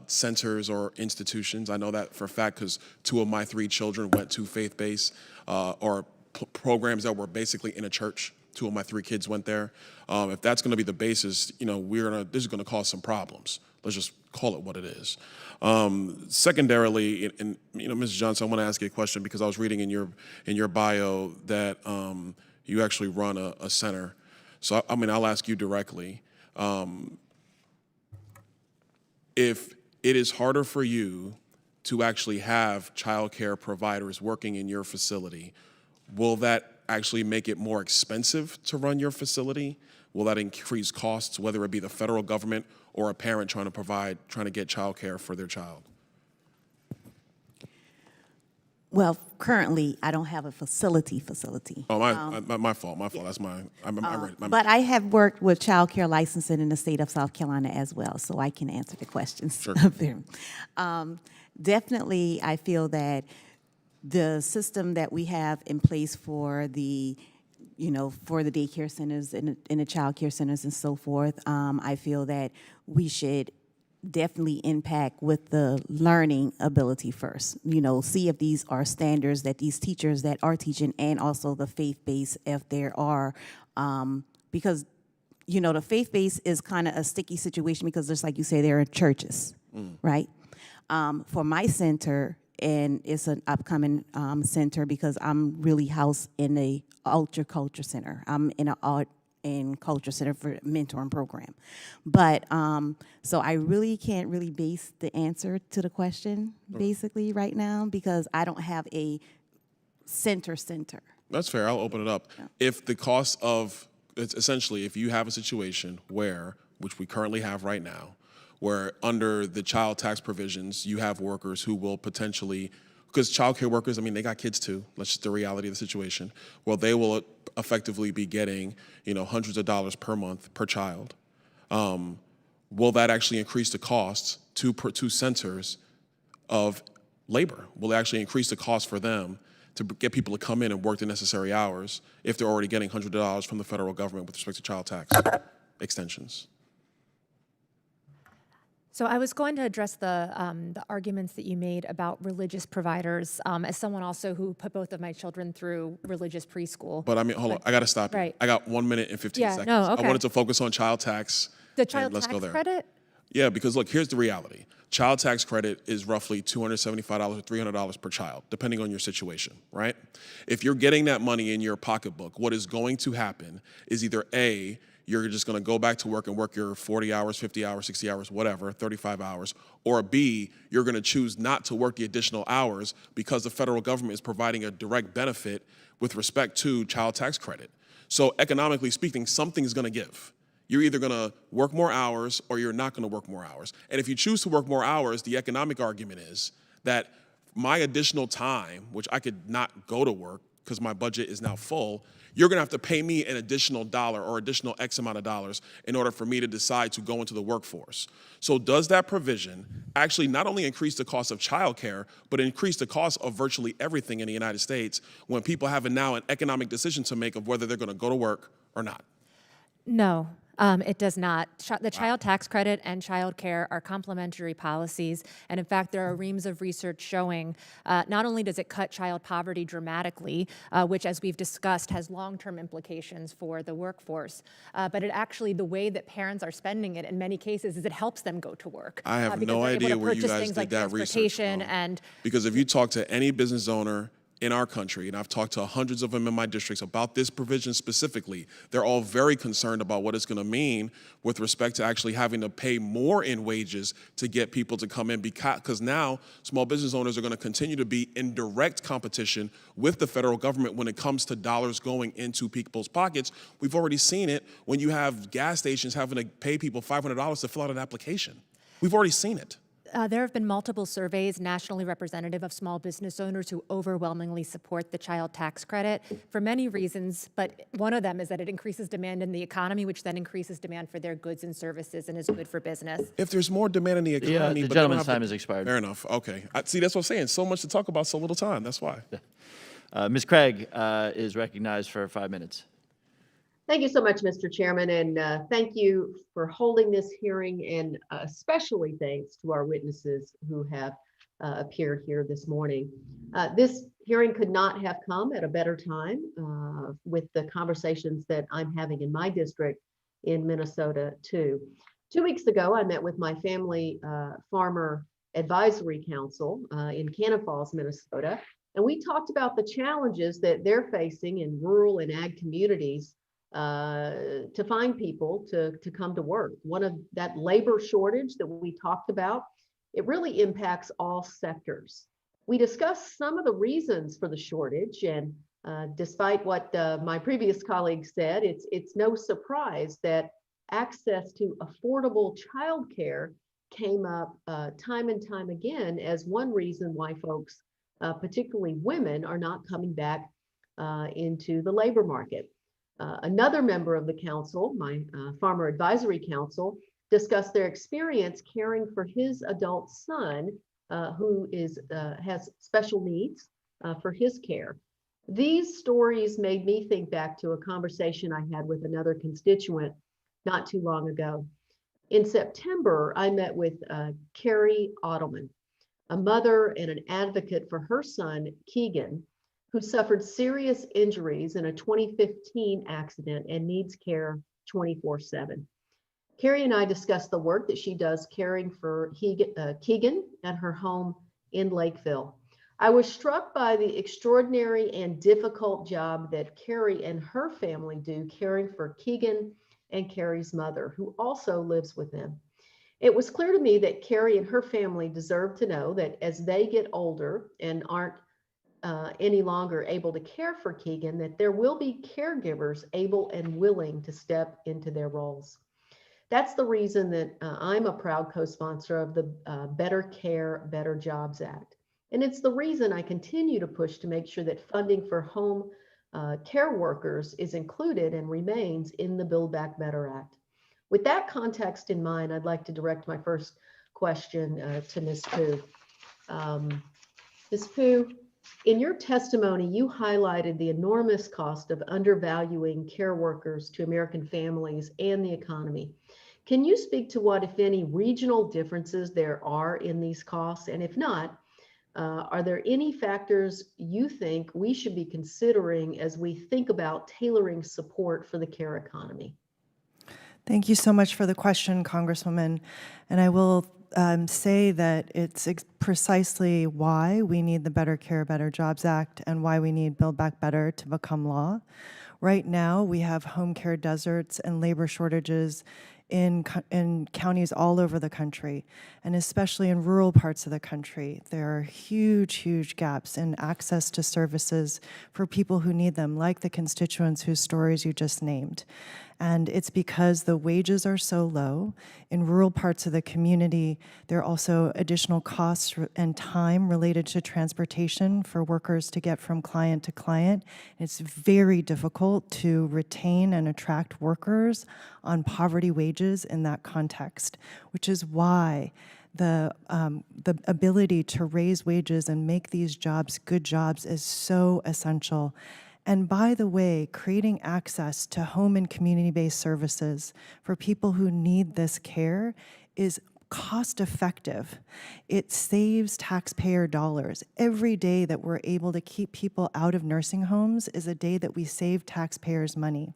centers or institutions. I know that for a fact because 2 of my 3 children went to faith-based or programs that were basically in a church 2 of my 3 kids went there. If that's going to be the basis, this is going to cause some problems. Let's just call it what it is. Secondarily, and Mrs. Johnson, I want to ask you a question because I was reading in your bio that you actually run a center. So I'll ask you directly. If it is harder for you to actually have childcare providers working in your facility, will that actually make it more expensive to run your facility? Will that increase costs, whether it be the federal government or a parent trying to get childcare for their child? Well, currently, I don't have a facility. Oh, my fault. That's But I have worked with child care licensing in the state of South Carolina as well, so I can answer the questions. Sure. Definitely, I feel that the system that we have in place for the daycare centers and the child care centers and so forth, I feel that we should definitely impact with the learning ability first. See if these are standards that these teachers that are teaching, and also the faith-based, if there are, because the faith-based is kind of a sticky situation because just like you say, there are churches, right? For my center, and it's an upcoming center because I'm really housed in a Ultra Culture Center. I'm in an art and culture center for mentoring program. But so I really can't really base the answer to the question basically right now because I don't have a center. That's fair. I'll open it up. Yeah. If the cost of, it's essentially, if you have a situation where, which we currently have right now, where under the child tax provisions, you have workers who will potentially, because child care workers, they got kids too. That's just the reality of the situation. Well, they will effectively be getting, hundreds of dollars per month per child. Will that actually increase the costs to centers of labor? Will it actually increase the cost for them to get people to come in and work the necessary hours if they're already getting hundreds of dollars from the federal government with respect to child tax extensions? So I was going to address the arguments that you made about religious providers as someone also who put both of my children through religious preschool. But hold on, I got to stop you. Right. I got 1 minute and 15 seconds. No, okay. I wanted to focus on child tax. The child let's tax go there. credit? Yeah, because look, here's the reality. Child tax credit is roughly $275 or $300 per child, depending on your situation, right? If you're getting that money in your pocketbook, what is going to happen is either A, you're just going to go back to work and work your 40 hours, 50 hours, 60 hours, whatever, 35 hours, or B, you're going to choose not to work the additional hours because the federal government is providing a direct benefit with respect to child tax credit. So economically speaking, something's going to give. You're either going to work more hours or you're not going to work more hours. And if you choose to work more hours, the economic argument is that my additional time, which I could not go to work because my budget is now full, you're going to have to pay me an additional dollar or additional X amount of dollars in order for me to decide to go into the workforce. So does that provision actually not only increase the cost of childcare, but increase the cost of virtually everything in the United States when people have now an economic decision to make of whether they're going to go to work or not? No. It does not. The child tax credit and child care are complementary policies. And in fact, there are reams of research showing not only does it cut child poverty dramatically, which as we've discussed has long-term implications for the workforce, but it actually, the way that parents are spending it in many cases is it helps them go to work. I have no idea where you guys did that research from. Because if you talk to any business owner in our country, and I've talked to hundreds of them in my districts about this provision specifically, they're all very concerned about what it's going to mean with respect to actually having to pay more in wages to get people to come in, because now small business owners are going to continue to be in direct competition with the federal government when it comes to dollars going into people's pockets. We've already seen it when you have gas stations having to pay people $500 to fill out an application. We've already seen it. There have been multiple surveys nationally representative of small business owners who overwhelmingly support the child tax credit for many reasons, but one of them is that it increases demand in the economy, which then increases demand for their goods and services and is good for business. If there's more demand in the economy, the gentleman's time has expired. Fair enough. Okay. See, that's what I'm saying. So much to talk about, so little time. That's why. Ms. Craig is recognized for 5 minutes. Thank you so much, Mr. Chairman, and thank you for holding this hearing, and especially thanks to our witnesses who have appeared here this morning. This hearing could not have come at a better time with the conversations that I'm having in my district in Minnesota too. 2 weeks ago, I met with my family farmer advisory council in Cannon Falls, Minnesota, and we talked about the challenges that they're facing in rural and ag communities to find people to come to work. One of that labor shortage that we talked about, it really impacts all sectors. We discussed some of the reasons for the shortage, and despite what my previous colleague said, it's no surprise that access to affordable childcare came up time and time again as one reason why folks, particularly women, are not coming back into the labor market. Another member of the council, my Farmer Advisory Council, discussed their experience caring for his adult son who has special needs for his care. These stories made me think back to a conversation I had with another constituent not too long ago. In September, I met with Carrie Ottoman, a mother and an advocate for her son, Keegan, who suffered serious injuries in a 2015 accident and needs care 24/7. Carrie and I discussed the work that she does caring for Keegan at her home in Lakeville. I was struck by the extraordinary and difficult job that Carrie and her family do caring for Keegan and Carrie's mother, who also lives with them. It was clear to me that Carrie and her family deserve to know that as they get older and aren't any longer able to care for Keegan, that there will be caregivers able and willing to step into their roles. That's the reason that I'm a proud co-sponsor of the Better Care, Better Jobs Act. And it's the reason I continue to push to make sure that funding for home care workers is included and remains in the Build Back Better Act. With that context in mind, I'd like to direct my first question to Ms. Pugh. Ms. Pugh, in your testimony, you highlighted the enormous cost of undervaluing care workers to American families and the economy. Can you speak to what, if any, regional differences there are in these costs? And if not, are there any factors you think we should be considering as we think about tailoring support for the care economy? Thank you so much for the question, Congresswoman. And I will say that it's precisely why we need the Better Care, Better Jobs Act and why we need Build Back Better to become law. Right now, we have home care deserts and labor shortages in counties all over the country, and especially in rural parts of the country. There are huge gaps in access to services for people who need them, like the constituents whose stories you just named. And it's because the wages are so low. In rural parts of the community, there are also additional costs and time related to transportation for workers to get from client to client. It's very difficult to retain and attract workers on poverty wages in that context, which is why the ability to raise wages and make these jobs good jobs is so essential. And by the way, creating access to home and community-based services for people who need this care is cost effective. It saves taxpayer dollars. Every day that we're able to keep people out of nursing homes is a day that we save taxpayers money.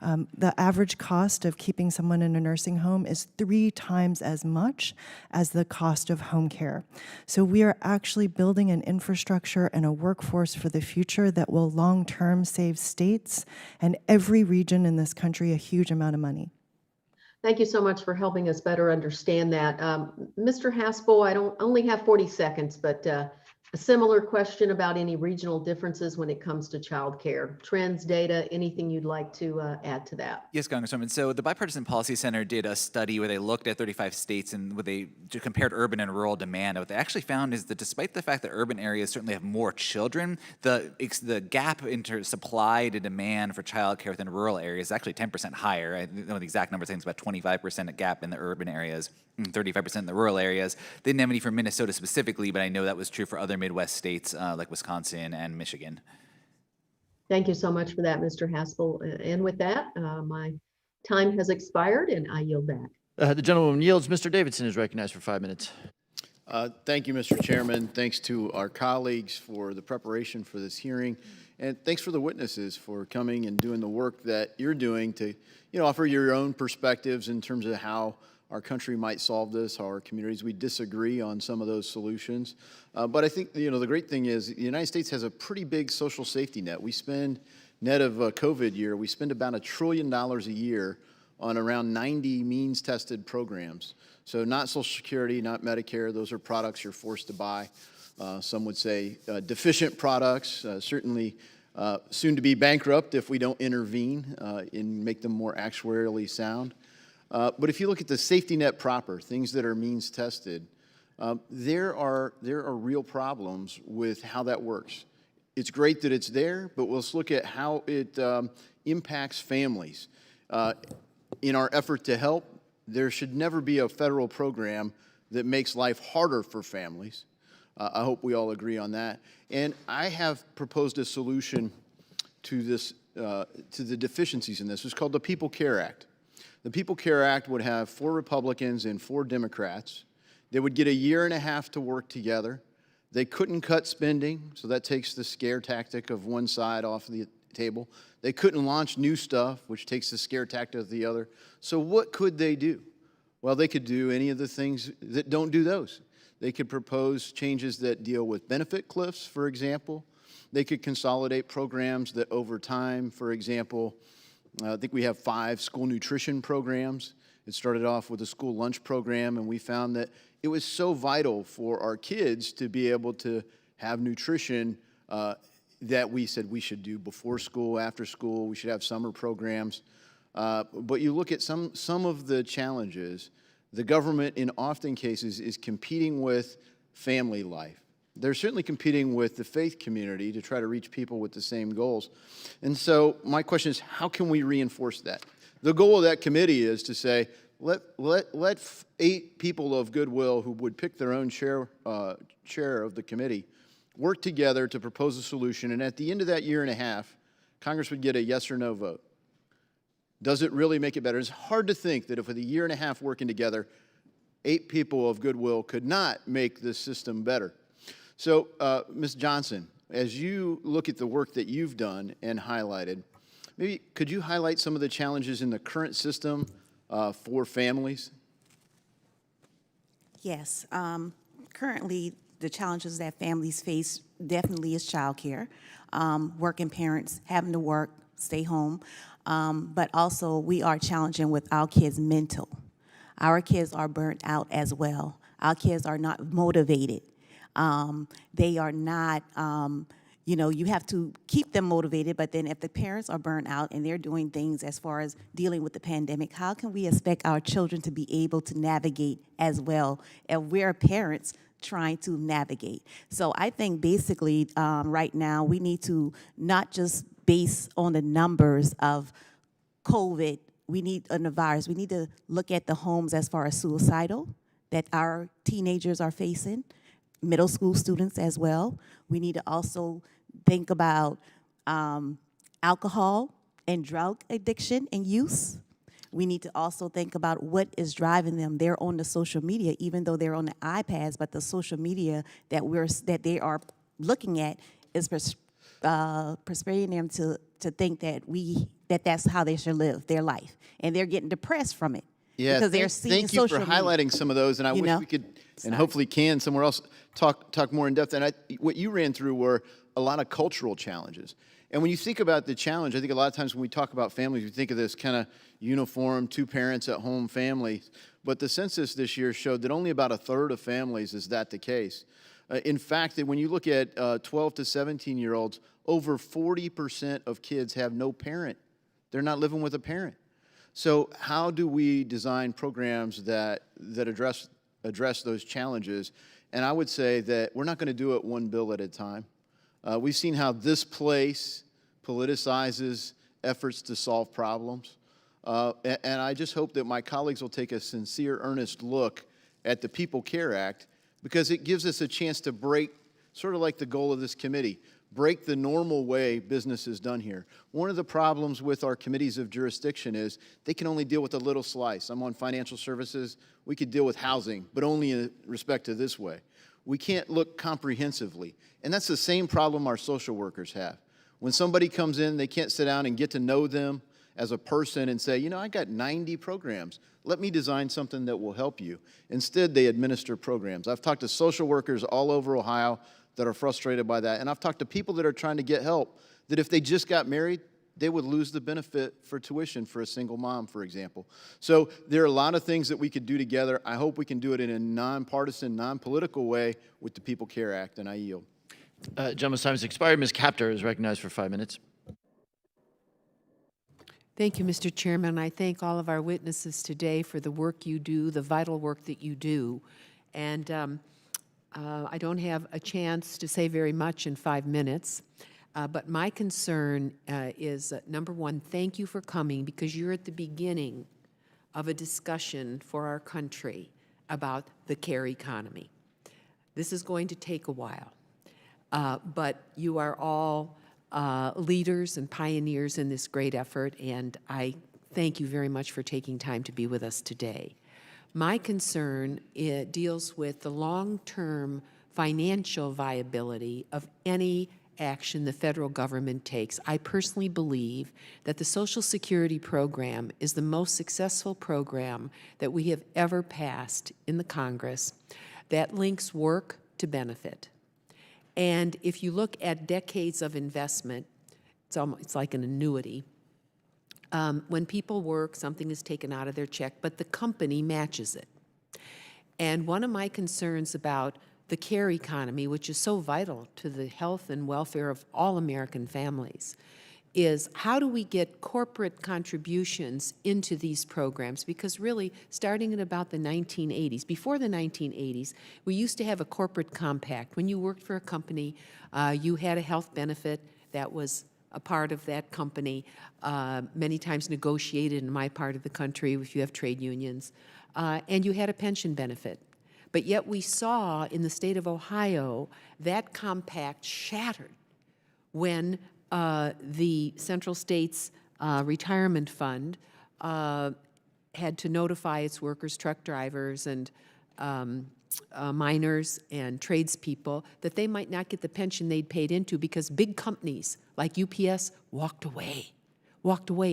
The average cost of keeping someone in a nursing home is 3 times as much as the cost of home care. So we are actually building an infrastructure and a workforce for the future that will long-term save states and every region in this country a huge amount of money. Thank you so much for helping us better understand that. Mr. Haspel, I don't only have 40 seconds, but a similar question about any regional differences when it comes to childcare. Trends, data, anything you'd like to add to that? Yes, Congresswoman. So the Bipartisan Policy Center did a study where they looked at 35 states and where they compared urban and rural demand. And what they actually found is that despite the fact that urban areas certainly have more children, the gap into supply to demand for childcare within rural areas is actually 10% higher. I don't know the exact number, I think it's about 25% gap in the urban areas, 35% in the rural areas. They didn't have any for Minnesota specifically, but I know that was true for other Midwest states like Wisconsin and Michigan. Thank you so much for that, Mr. Haspel. And with that, my time has expired and I yield back. The gentleman yields. Mr. Davidson is recognized for 5 minutes. Thank you, Mr. Chairman. Thanks to our colleagues for the preparation for this hearing. And thanks for the witnesses for coming and doing the work that you're doing to, offer your own perspectives in terms of how our country might solve this, how our communities, we disagree on some of those solutions. But I think, the great thing is the United States has a pretty big social safety net. We spend, net of COVID year, we spend about $1 trillion a year on around 90 means-tested programs. So not Social Security, not Medicare, those are products you're forced to buy. Some would say deficient products, certainly soon to be bankrupt if we don't intervene and make them more actuarially sound. But if you look at the safety net proper, things that are means tested, there are real problems with how that works. It's great that it's there, but let's look at how it impacts families. In our effort to help, there should never be a federal program that makes life harder for families. I hope we all agree on that. And I have proposed a solution to this, to the deficiencies in this. It's called the People Care Act. The People Care Act would have 4 Republicans and 4 Democrats. They would get 1.5 years to work together. They couldn't cut spending, so that takes the scare tactic of one side off the table. They couldn't launch new stuff, which takes the scare tactic of the other. So what could they do? Well, they could do any of the things that don't do those. They could propose changes that deal with benefit cliffs, for example. They could consolidate programs that over time, for example, I think we have 5 school nutrition programs. It started off with a school lunch program, and we found that it was so vital for our kids to be able to have nutrition that we said we should do before school, after school. We should have summer programs. But you look at some of the challenges, the government in often cases is competing with family life. They're certainly competing with the faith community to try to reach people with the same goals. And so my question is, how can we reinforce that? The goal of that committee is to say, let 8 people of goodwill who would pick their own chair of the committee work together to propose a solution, and at the end of that 1.5 years, Congress would get a yes or no vote. Does it really make it better? It's hard to think that if with 1.5 years working together, 8 people of goodwill could not make this system better. So, Ms. Johnson, as you look at the work that you've done and highlighted, maybe could you highlight some of the challenges in the current system for families? Yes. Currently, the challenges that families face definitely is childcare. Working parents having to work, stay home. But also, we are challenging with our kids' mental. Our kids are burnt out as well. Our kids are not motivated. They are not, you have to keep them motivated, but then if the parents are burnt out and they're doing things as far as dealing with the pandemic, how can we expect our children to be able to navigate as well if we're parents trying to navigate? So I think basically right now we need to not just base on the numbers of COVID, and the virus, we need to look at the homes as far as suicidal that our teenagers are facing, middle school students as well. We need to also think about alcohol and drug addiction and use. We need to also think about what is driving them. They're on the social media, even though they're on the iPads, but the social media that they are looking at is persuading them to think that that's how they should live their life, and they're getting depressed from it. Yeah, because they're seeing thank you for highlighting some of those, and I wish we could, and hopefully can somewhere else, talk more in depth. And what you ran through were a lot of cultural challenges. And when you think about the challenge, I think a lot of times when we talk about families, we think of this kind of uniform, 2 parents at home family. But the census this year showed that only about 1/3 of families is that the case. In fact, that when you look at 12 to 17-year-olds, over 40% of kids have no parent. They're not living with a parent. So how do we design programs that address those challenges? And I would say that we're not going to do it one bill at a time. We've seen how this place politicizes efforts to solve problems. And I just hope that my colleagues will take a sincere, earnest look at the People Care Act, because it gives us a chance to break, sort of like the goal of this committee, break the normal way business is done here. One of the problems with our committees of jurisdiction is they can only deal with a little slice. I'm on financial services. We could deal with housing, but only in respect to this way. We can't look comprehensively. And that's the same problem our social workers have. When somebody comes in, they can't sit down and get to know them as a person and say, you know, I got 90 programs. Let me design something that will help you. Instead, they administer programs. I've talked to social workers all over Ohio that are frustrated by that. And I've talked to people that are trying to get help, that if they just got married, they would lose the benefit for tuition for a single mom, for example. So there are a lot of things that we could do together. I hope we can do it in a nonpartisan, non-political way with the People Care Act, and I yield. Gentleman's time has expired. Ms. Capter is recognized for 5 minutes. Thank you, Mr. Chairman. I thank all of our witnesses today for the work you do, the vital work that you do. And I don't have a chance to say very much in 5 minutes, but my concern is, number one, thank you for coming, because you're at the beginning of a discussion for our country about the care economy. This is going to take a while, but you are all leaders and pioneers in this great effort, and I thank you very much for taking time to be with us today. My concern deals with the long-term financial viability of any action the federal government takes. I personally believe that the Social Security program is the most successful program that we have ever passed in the Congress that links work to benefit. And if you look at decades of investment, it's like an annuity. When people work, something is taken out of their check, but the company matches it. And one of my concerns about the care economy, which is so vital to the health and welfare of all American families, is how do we get corporate contributions into these programs? Because really, starting in about the 1980s, before the 1980s, we used to have a corporate compact. When you worked for a company, you had a health benefit that was a part of that company, many times negotiated in my part of the country if you have trade unions, and you had a pension benefit. But yet we saw in the state of Ohio that compact shattered when the Central States Retirement Fund had to notify its workers, truck drivers and miners and tradespeople, that they might not get the pension they'd paid into because big companies like UPS walked away,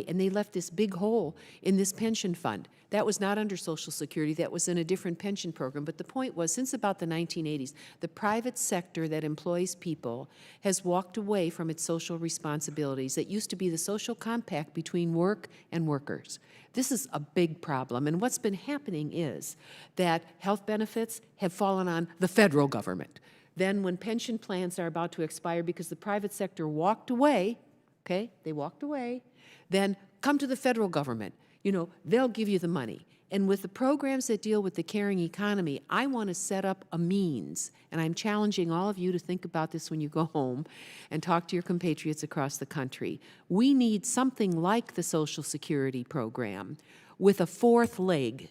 and they left this big hole in this pension fund. That was not under Social Security, that was in a different pension program. But the point was, since about the 1980s, the private sector that employs people has walked away from its social responsibilities that used to be the social compact between work and workers. This is a big problem, and what's been happening is that health benefits have fallen on the federal government. Then when pension plans are about to expire because the private sector walked away, okay, they walked away, then come to the federal government. You know, they'll give you the money. And with the programs that deal with the caring economy, I want to set up a means, and I'm challenging all of you to think about this when you go home and talk to your compatriots across the country. We need something like the Social Security program with a fourth leg,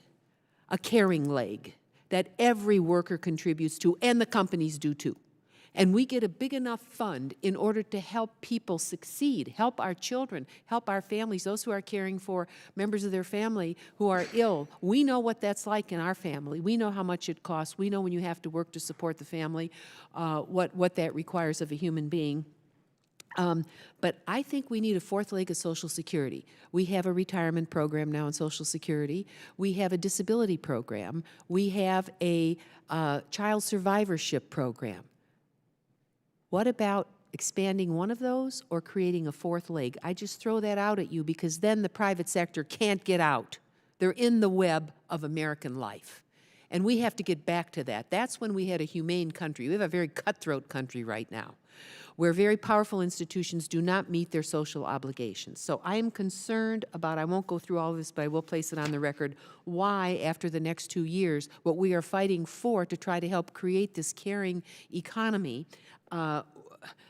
a caring leg, that every worker contributes to, and the companies do too. And we get a big enough fund in order to help people succeed, help our children, help our families, those who are caring for members of their family who are ill. We know what that's like in our family. We know how much it costs. We know when you have to work to support the family, what that requires of a human being. But I think we need a fourth leg of Social Security. We have a retirement program now in Social Security. We have a disability program. We have a child survivorship program. What about expanding one of those or creating a fourth leg? I just throw that out at you because then the private sector can't get out. They're in the web of American life. And we have to get back to that. That's when we had a humane country. We have a very cutthroat country right now, where very powerful institutions do not meet their social obligations. So I am concerned about, I won't go through all of this, but I will place it on the record, why after the next 2 years, what we are fighting for to try to help create this caring economy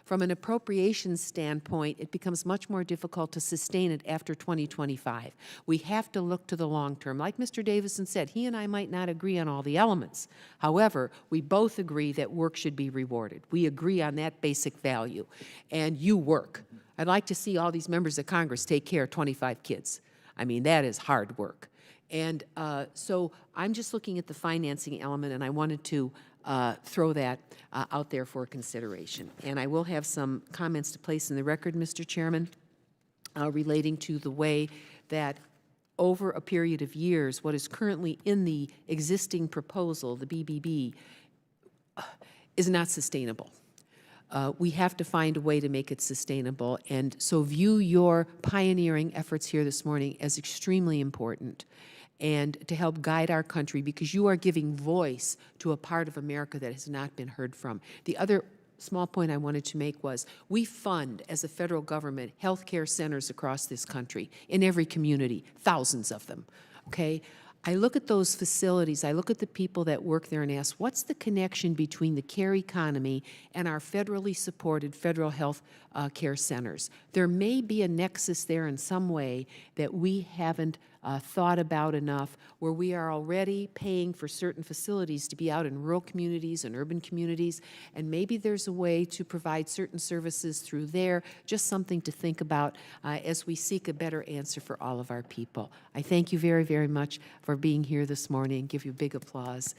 from an appropriations standpoint, it becomes much more difficult to sustain it after 2025. We have to look to the long term. Like Mr. Davison said, he and I might not agree on all the elements. However, we both agree that work should be rewarded. We agree on that basic value. And you work. I'd like to see all these members of Congress take care of 25 kids. I mean, that is hard work. And so I'm just looking at the financing element, and I wanted to throw that out there for consideration. And I will have some comments to place in the record, Mr. Chairman, relating to the way that over a period of years, what is currently in the existing proposal, the BBB, is not sustainable. We have to find a way to make it sustainable. And so view your pioneering efforts here this morning as extremely important and to help guide our country, because you are giving voice to a part of America that has not been heard from. The other small point I wanted to make was we fund, as a federal government, healthcare centers across this country, in every community, thousands of them, okay? I look at those facilities, I look at the people that work there and ask, what's the connection between the care economy and our federally supported federal health care centers? There may be a nexus there in some way that we haven't thought about enough, where we are already paying for certain facilities to be out in rural communities and urban communities, and maybe there's a way to provide certain services through there, just something to think about as we seek a better answer for all of our people. I thank you very, very much for being here this morning. Give you a big applause.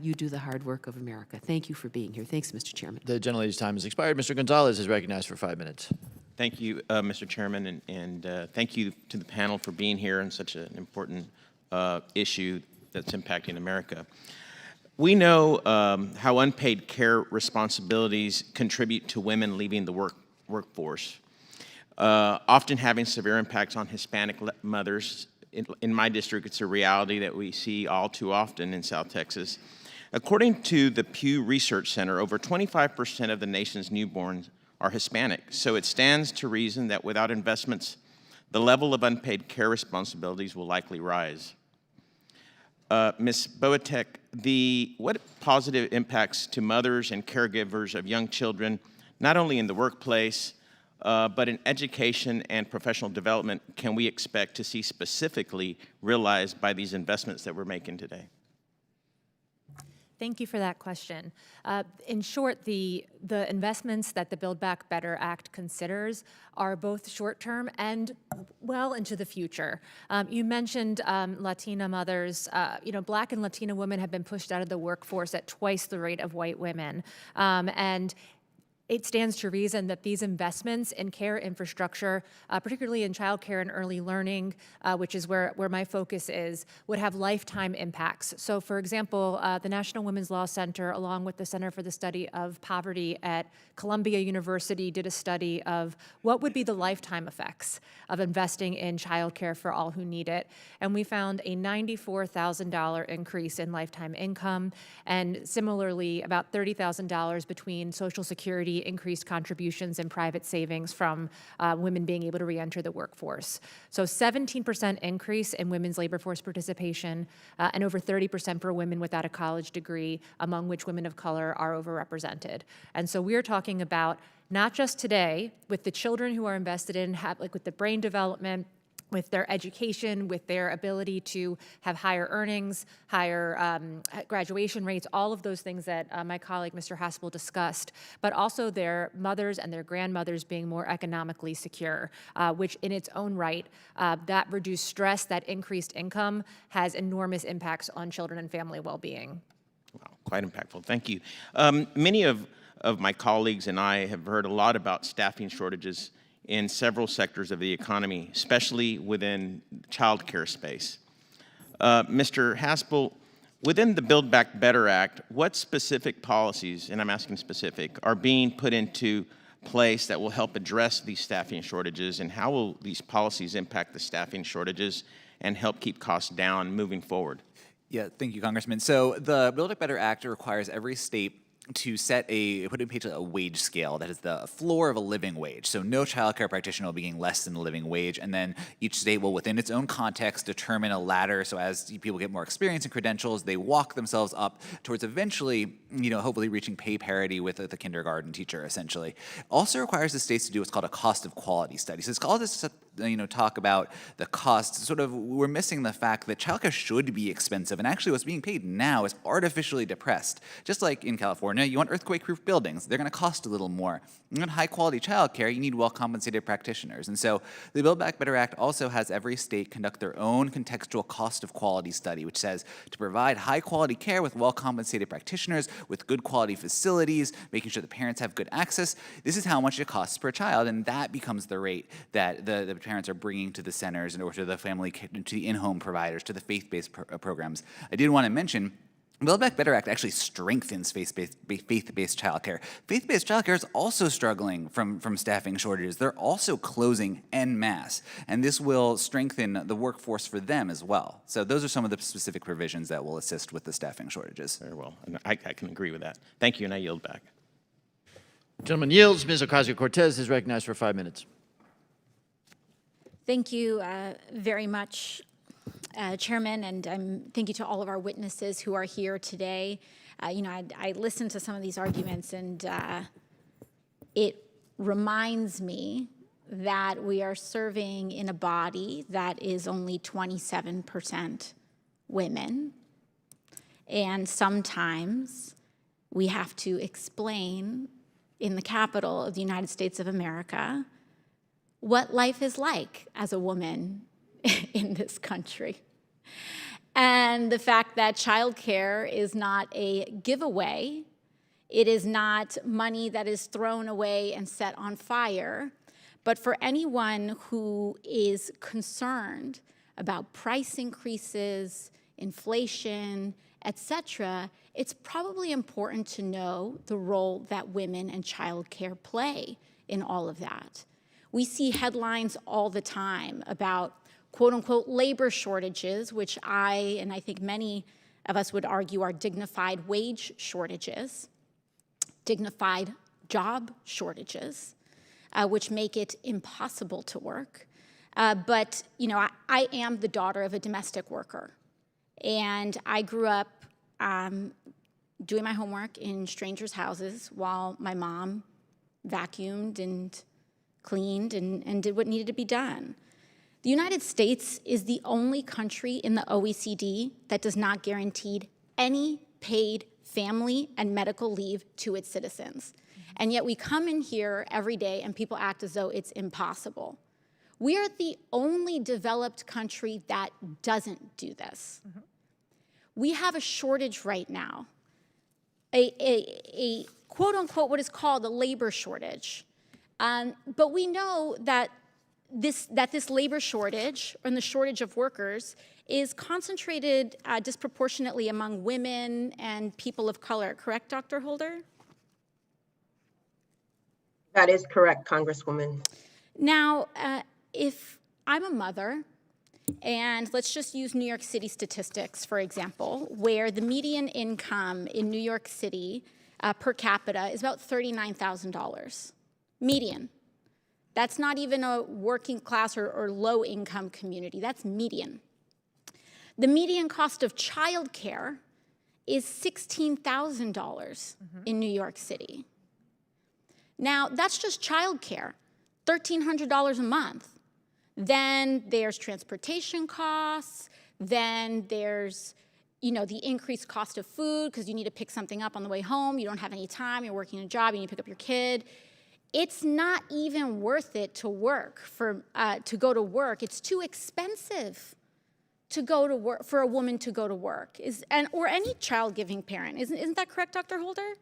You do the hard work of America. Thank you for being here. Thanks, Mr. Chairman. The gentlelady's time has expired. Mr. Gonzalez is recognized for 5 minutes. Thank you, Mr. Chairman, and thank you to the panel for being here on such an important issue that's impacting America. We know how unpaid care responsibilities contribute to women leaving the workforce, often having severe impacts on Hispanic mothers. In my district, it's a reality that we see all too often in South Texas. According to the Pew Research Center, over 25% of the nation's newborns are Hispanic. So it stands to reason that without investments, the level of unpaid care responsibilities will likely rise. Ms. Boatek, what positive impacts to mothers and caregivers of young children, not only in the workplace, but in education and professional development, can we expect to see specifically realized by these investments that we're making today? Thank you for that question. In short, the investments that the Build Back Better Act considers are both short-term and well into the future. You mentioned Latina mothers. Black and Latina women have been pushed out of the workforce at twice the rate of white women. And it stands to reason that these investments in care infrastructure, particularly in childcare and early learning, which is where my focus is, would have lifetime impacts. So for example, the National Women's Law Center, along with the Center for the Study of Poverty at Columbia University, did a study of what would be the lifetime effects of investing in childcare for all who need it. And we found a $94,000 increase in lifetime income, and similarly about $30,000 between Social Security, increased contributions, and private savings from women being able to re-enter the workforce. So 17% increase in women's labor force participation, and over 30% for women without a college degree, among which women of color are overrepresented. And so we are talking about not just today with the children who are invested in, with the brain development, with their education, with their ability to have higher earnings, higher graduation rates, all of those things that my colleague, Mr. Haspel, discussed, but also their mothers and their grandmothers being more economically secure, which in its own right, that reduced stress, that increased income has enormous impacts on children and family well-being. Wow, quite impactful. Thank you. Many of my colleagues and I have heard a lot about staffing shortages in several sectors of the economy, especially within child care space. Mr. Haspel, within the Build Back Better Act, what specific policies, and I'm asking specific, are being put into place that will help address these staffing shortages, and how will these policies impact the staffing shortages and help keep costs down moving forward? Yeah, thank you, Congressman. So the Build Back Better Act requires every state to put in place a wage scale that is the floor of a living wage. So no child care practitioner will be getting less than the living wage, and then each state will, within its own context, determine a ladder. So as people get more experience and credentials, they walk themselves up towards eventually, hopefully reaching pay parity with the kindergarten teacher, essentially. Also requires the states to do what's called a cost of quality study. So it's all this talk about the cost. We're missing the fact that childcare should be expensive, and actually what's being paid now is artificially depressed. Just like in California, you want earthquake-proof buildings. They're going to cost a little more. You want high-quality childcare, you need well-compensated practitioners. And so the Build Back Better Act also has every state conduct their own contextual cost of quality study, which says to provide high-quality care with well-compensated practitioners, with good quality facilities, making sure the parents have good access, this is how much it costs per child, and that becomes the rate that the parents are bringing to the centers or to the family, to the in-home providers, to the faith-based programs. I did want to mention, the Build Back Better Act actually strengthens faith-based childcare. Faith-based childcare is also struggling from staffing shortages. They're also closing en masse, and this will strengthen the workforce for them as well. So those are some of the specific provisions that will assist with the staffing shortages. Very well. And I can agree with that. Thank you, and I yield back. Gentleman yields. Ms. Ocasio-Cortez is recognized for 5 minutes. Thank you very much, Chairman, and thank you to all of our witnesses who are here today. I listened to some of these arguments, and it reminds me that we are serving in a body that is only 27% women, and sometimes we have to explain in the capital of the United States of America what life is like as a woman in this country. And the fact that childcare is not a giveaway, it is not money that is thrown away and set on fire, but for anyone who is concerned about price increases, inflation, etc., it's probably important to know the role that women and childcare play in all of that. We see headlines all the time about quote-unquote labor shortages, which I think many of us would argue are dignified wage shortages, dignified job shortages, which make it impossible to work. But I am the daughter of a domestic worker, and I grew up doing my homework in strangers' houses while my mom vacuumed and cleaned and did what needed to be done. The United States is the only country in the OECD that does not guarantee any paid family and medical leave to its citizens. And yet we come in here every day and people act as though it's impossible. We are the only developed country that doesn't do this. Mm-hmm. We have a shortage right now, a quote unquote what is called a labor shortage. But we know that this labor shortage and the shortage of workers is concentrated disproportionately among women and people of color. Correct, Dr. Holder? That is correct, Congresswoman. Now, if I'm a mother, and let's just use New York City statistics, for example, where the median income in New York City per capita is about $39,000. Median. That's not even a working class or low income community, that's median. The median cost of childcare is $16,000 in New York City. Now, that's just childcare, $1,300 a month. Then there's transportation costs, then there's the increased cost of food because you need to pick something up on the way home, you don't have any time, you're working a job, you need to pick up your kid. It's not even worth it to work to go to work. It's too expensive to go to work for a woman to go to work, or any child-giving parent. Isn't that correct, Dr. Holder?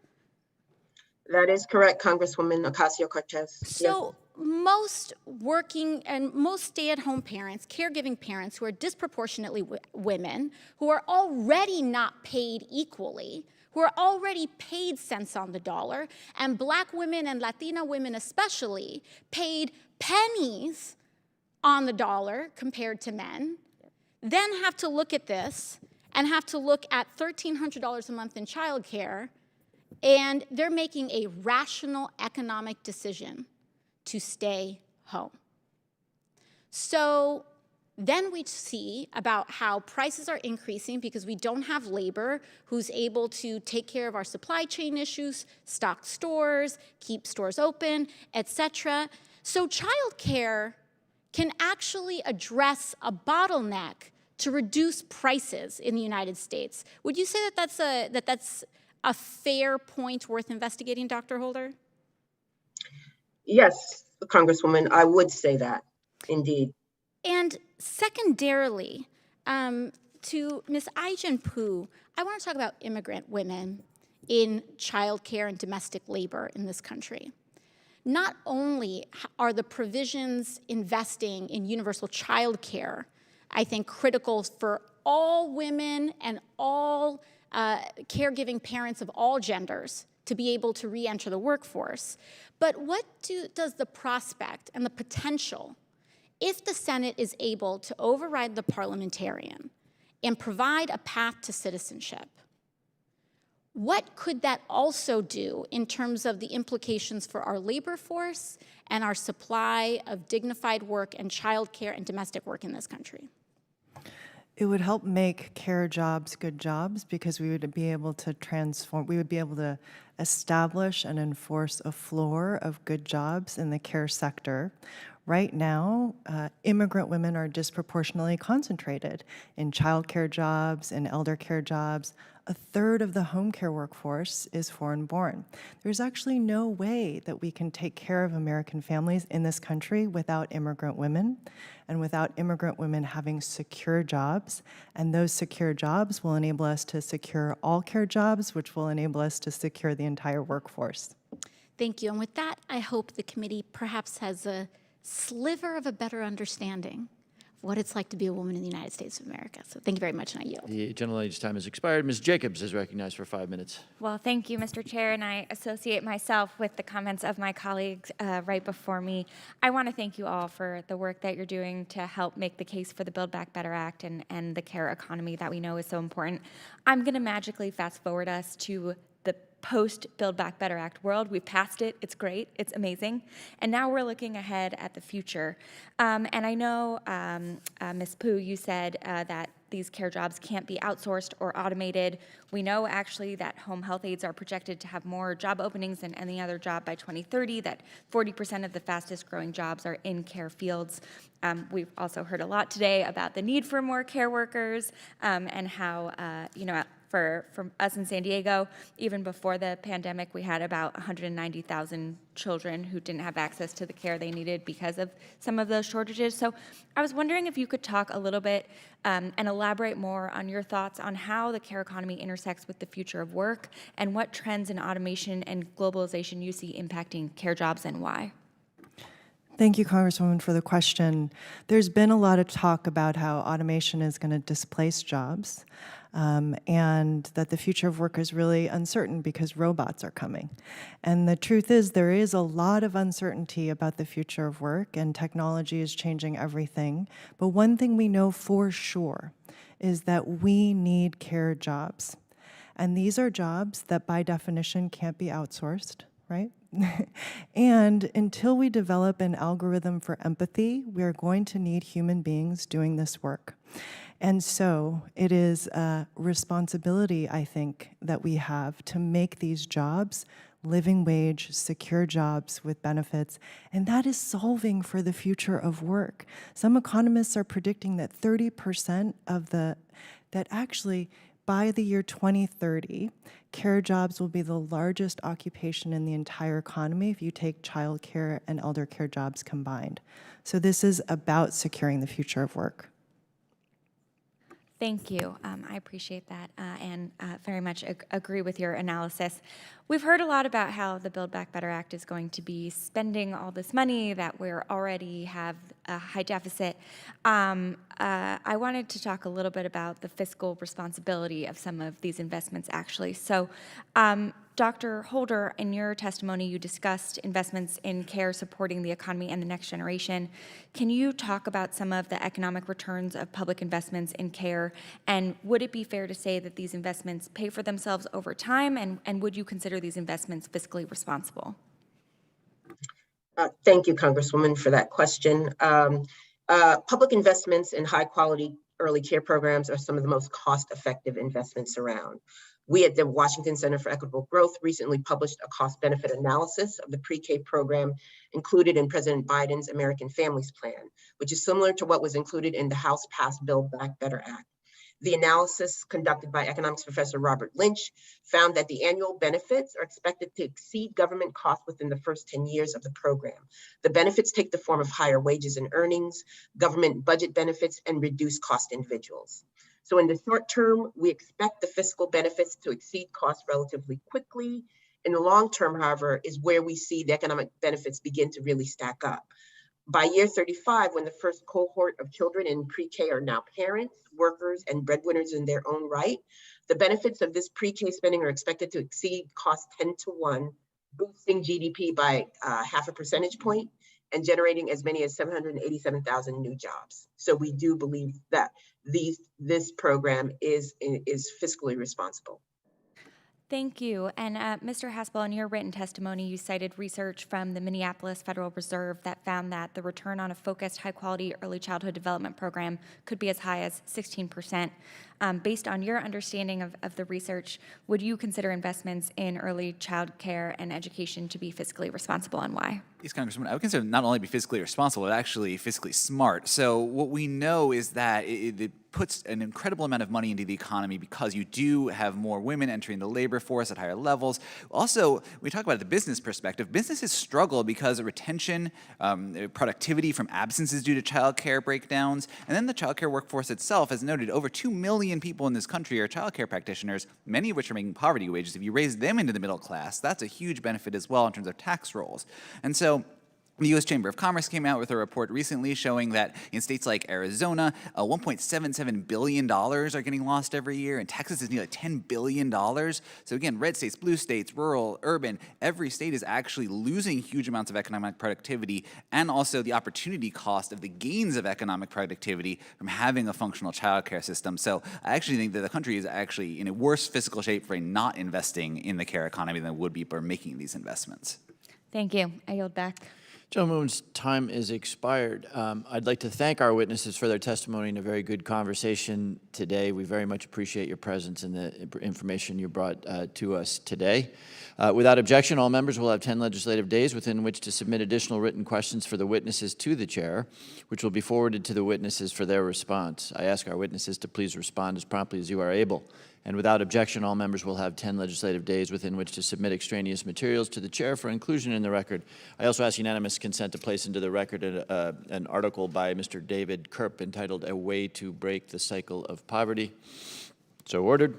That is correct, Congresswoman Ocasio-Cortez. So most working and most stay-at-home parents, caregiving parents who are disproportionately women, who are already not paid equally, who are already paid cents on the dollar, and Black women and Latina women especially paid pennies on the dollar compared to men, then have to look at this and have to look at $1,300 a month in childcare and they're making a rational economic decision to stay home. So then we see about how prices are increasing because we don't have labor who's able to take care of our supply chain issues, stock stores, keep stores open, etc. So childcare can actually address a bottleneck to reduce prices in the United States. Would you say that that's a fair point worth investigating, Dr. Holder? Yes, Congresswoman, I would say that, indeed. And secondarily, to Ms. Ai-jen Poo, I want to talk about immigrant women in childcare and domestic labor in this country. Not only are the provisions investing in universal childcare, I think, critical for all women and all caregiving parents of all genders to be able to re-enter the workforce, but what does the prospect and the potential, if the Senate is able to override the parliamentarian and provide a path to citizenship, what could that also do in terms of the implications for our labor force and our supply of dignified work and childcare and domestic work in this country? It would help make care jobs good jobs because we would be able to establish and enforce a floor of good jobs in the care sector. Right now, immigrant women are disproportionately concentrated in childcare jobs and elder care jobs. A third of the home care workforce is foreign-born. There's actually no way that we can take care of American families in this country without immigrant women and without immigrant women having secure jobs. And those secure jobs will enable us to secure all care jobs, which will enable us to secure the entire workforce. Thank you. And with that, I hope the committee perhaps has a sliver of a better understanding of what it's like to be a woman in the United States of America. So thank you very much, and I yield. The gentlelady's time has expired. Ms. Jacobs is recognized for 5 minutes. Well, thank you, Mr. Chair, and I associate myself with the comments of my colleagues right before me. I want to thank you all for the work that you're doing to help make the case for the Build Back Better Act and the care economy that we know is so important. I'm going to magically fast forward us to the post-Build Back Better Act world. We've passed it. It's great. It's amazing. And now we're looking ahead at the future. And I know, Ms. Poo, you said that these care jobs can't be outsourced or automated. We know actually that home health aides are projected to have more job openings than any other job by 2030, that 40% of the fastest growing jobs are in care fields. We've also heard a lot today about the need for more care workers and how, for us in San Diego, even before the pandemic, we had about 190,000 children who didn't have access to the care they needed because of some of those shortages. So I was wondering if you could talk a little bit and elaborate more on your thoughts on how the care economy intersects with the future of work and what trends in automation and globalization you see impacting care jobs and why. Thank you, Congresswoman, for the question. There's been a lot of talk about how automation is going to displace jobs. And that the future of work is really uncertain because robots are coming. And the truth is there is a lot of uncertainty about the future of work, and technology is changing everything. But one thing we know for sure is that we need care jobs. And these are jobs that by definition can't be outsourced, right? And until we develop an algorithm for empathy, we are going to need human beings doing this work. And so it is a responsibility, I think, that we have to make these jobs living wage, secure jobs with benefits, and that is solving for the future of work. Some economists are predicting that 30% of that actually by the year 2030, care jobs will be the largest occupation in the entire economy if you take child care and elder care jobs combined. So this is about securing the future of work. Thank you. I appreciate that and very much agree with your analysis. We've heard a lot about how the Build Back Better Act is going to be spending all this money that we already have a high deficit. I wanted to talk a little bit about the fiscal responsibility of some of these investments, actually. So, Dr. Holder, in your testimony, you discussed investments in care supporting the economy and the next generation. Can you talk about some of the economic returns of public investments in care? And would it be fair to say that these investments pay for themselves over time? And would you consider these investments fiscally responsible? Thank you, Congresswoman, for that question. Public investments in high quality early care programs are some of the most cost-effective investments around. We at the Washington Center for Equitable Growth recently published a cost-benefit analysis of the pre-K program included in President Biden's American Families Plan, which is similar to what was included in the House-passed Build Back Better Act. The analysis conducted by economics professor Robert Lynch found that the annual benefits are expected to exceed government costs within the first 10 years of the program. The benefits take the form of higher wages and earnings, government budget benefits, and reduced cost individuals. So in the short term, we expect the fiscal benefits to exceed costs relatively quickly. In the long term, however, is where we see the economic benefits begin to really stack up. By year 35, when the first cohort of children in pre-K are now parents, workers, and breadwinners in their own right, the benefits of this pre-K spending are expected to exceed cost 10 to 1, boosting GDP by half a percentage point and generating as many as 787,000 new jobs. So we do believe that this program is fiscally responsible. Thank you. And Mr. Haspel, in your written testimony, you cited research from the Minneapolis Federal Reserve that found that the return on a focused, high-quality early childhood development program could be as high as 16%. Based on your understanding of the research, would you consider investments in early child care and education to be fiscally responsible, and why? Yes, Congresswoman, I would consider not only be fiscally responsible, but actually fiscally smart. So what we know is that it puts an incredible amount of money into the economy because you do have more women entering the labor force at higher levels. Also, we talk about the business perspective. Businesses struggle because of retention, productivity from absences due to child care breakdowns, and then the child care workforce itself, as noted, over 2 million people in this country are child care practitioners, many of which are making poverty wages. If you raise them into the middle class, that's a huge benefit as well in terms of tax rolls. And so the U.S. Chamber of Commerce came out with a report recently showing that in states like Arizona, $1.77 billion are getting lost every year, and Texas is nearly $10 billion. So again, red states, blue states, rural, urban, every state is actually losing huge amounts of economic productivity and also the opportunity cost of the gains of economic productivity from having a functional child care system. So I actually think that the country is actually in a worse fiscal shape for not investing in the care economy than it would be for making these investments. Thank you. I yield back. Gentleman's time is expired. I'd like to thank our witnesses for their testimony and a very good conversation today. We very much appreciate your presence and the information you brought to us today. Without objection, all members will have 10 legislative days within which to submit additional written questions for the witnesses to the chair, which will be forwarded to the witnesses for their response. I ask our witnesses to please respond as promptly as you are able. And without objection, all members will have 10 legislative days within which to submit extraneous materials to the chair for inclusion in the record. I also ask unanimous consent to place into the record an article by Mr. David Kerp entitled "A Way to Break the Cycle of Poverty." So ordered.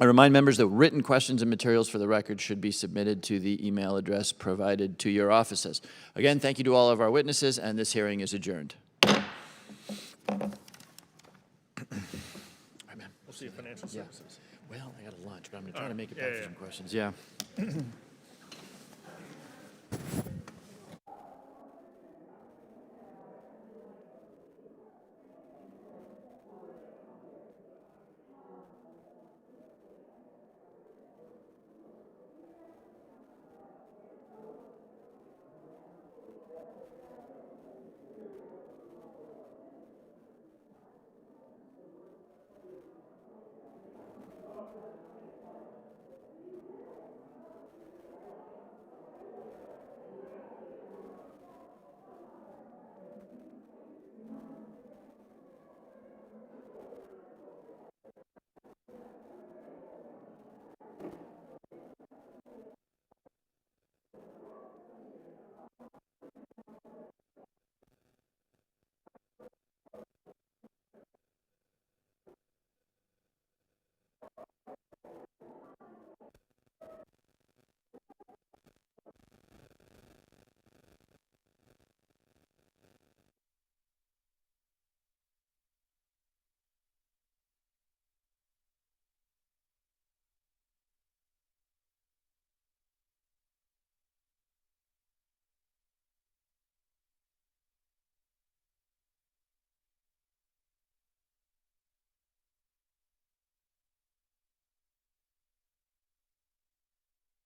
I remind members that written questions and materials for the record should be submitted to the email address provided to your offices. Again, thank you to all of our witnesses, and this hearing is adjourned. We'll see you financial services. Well, I got a lunch, but I'm going to try to make it back for some questions. Yeah.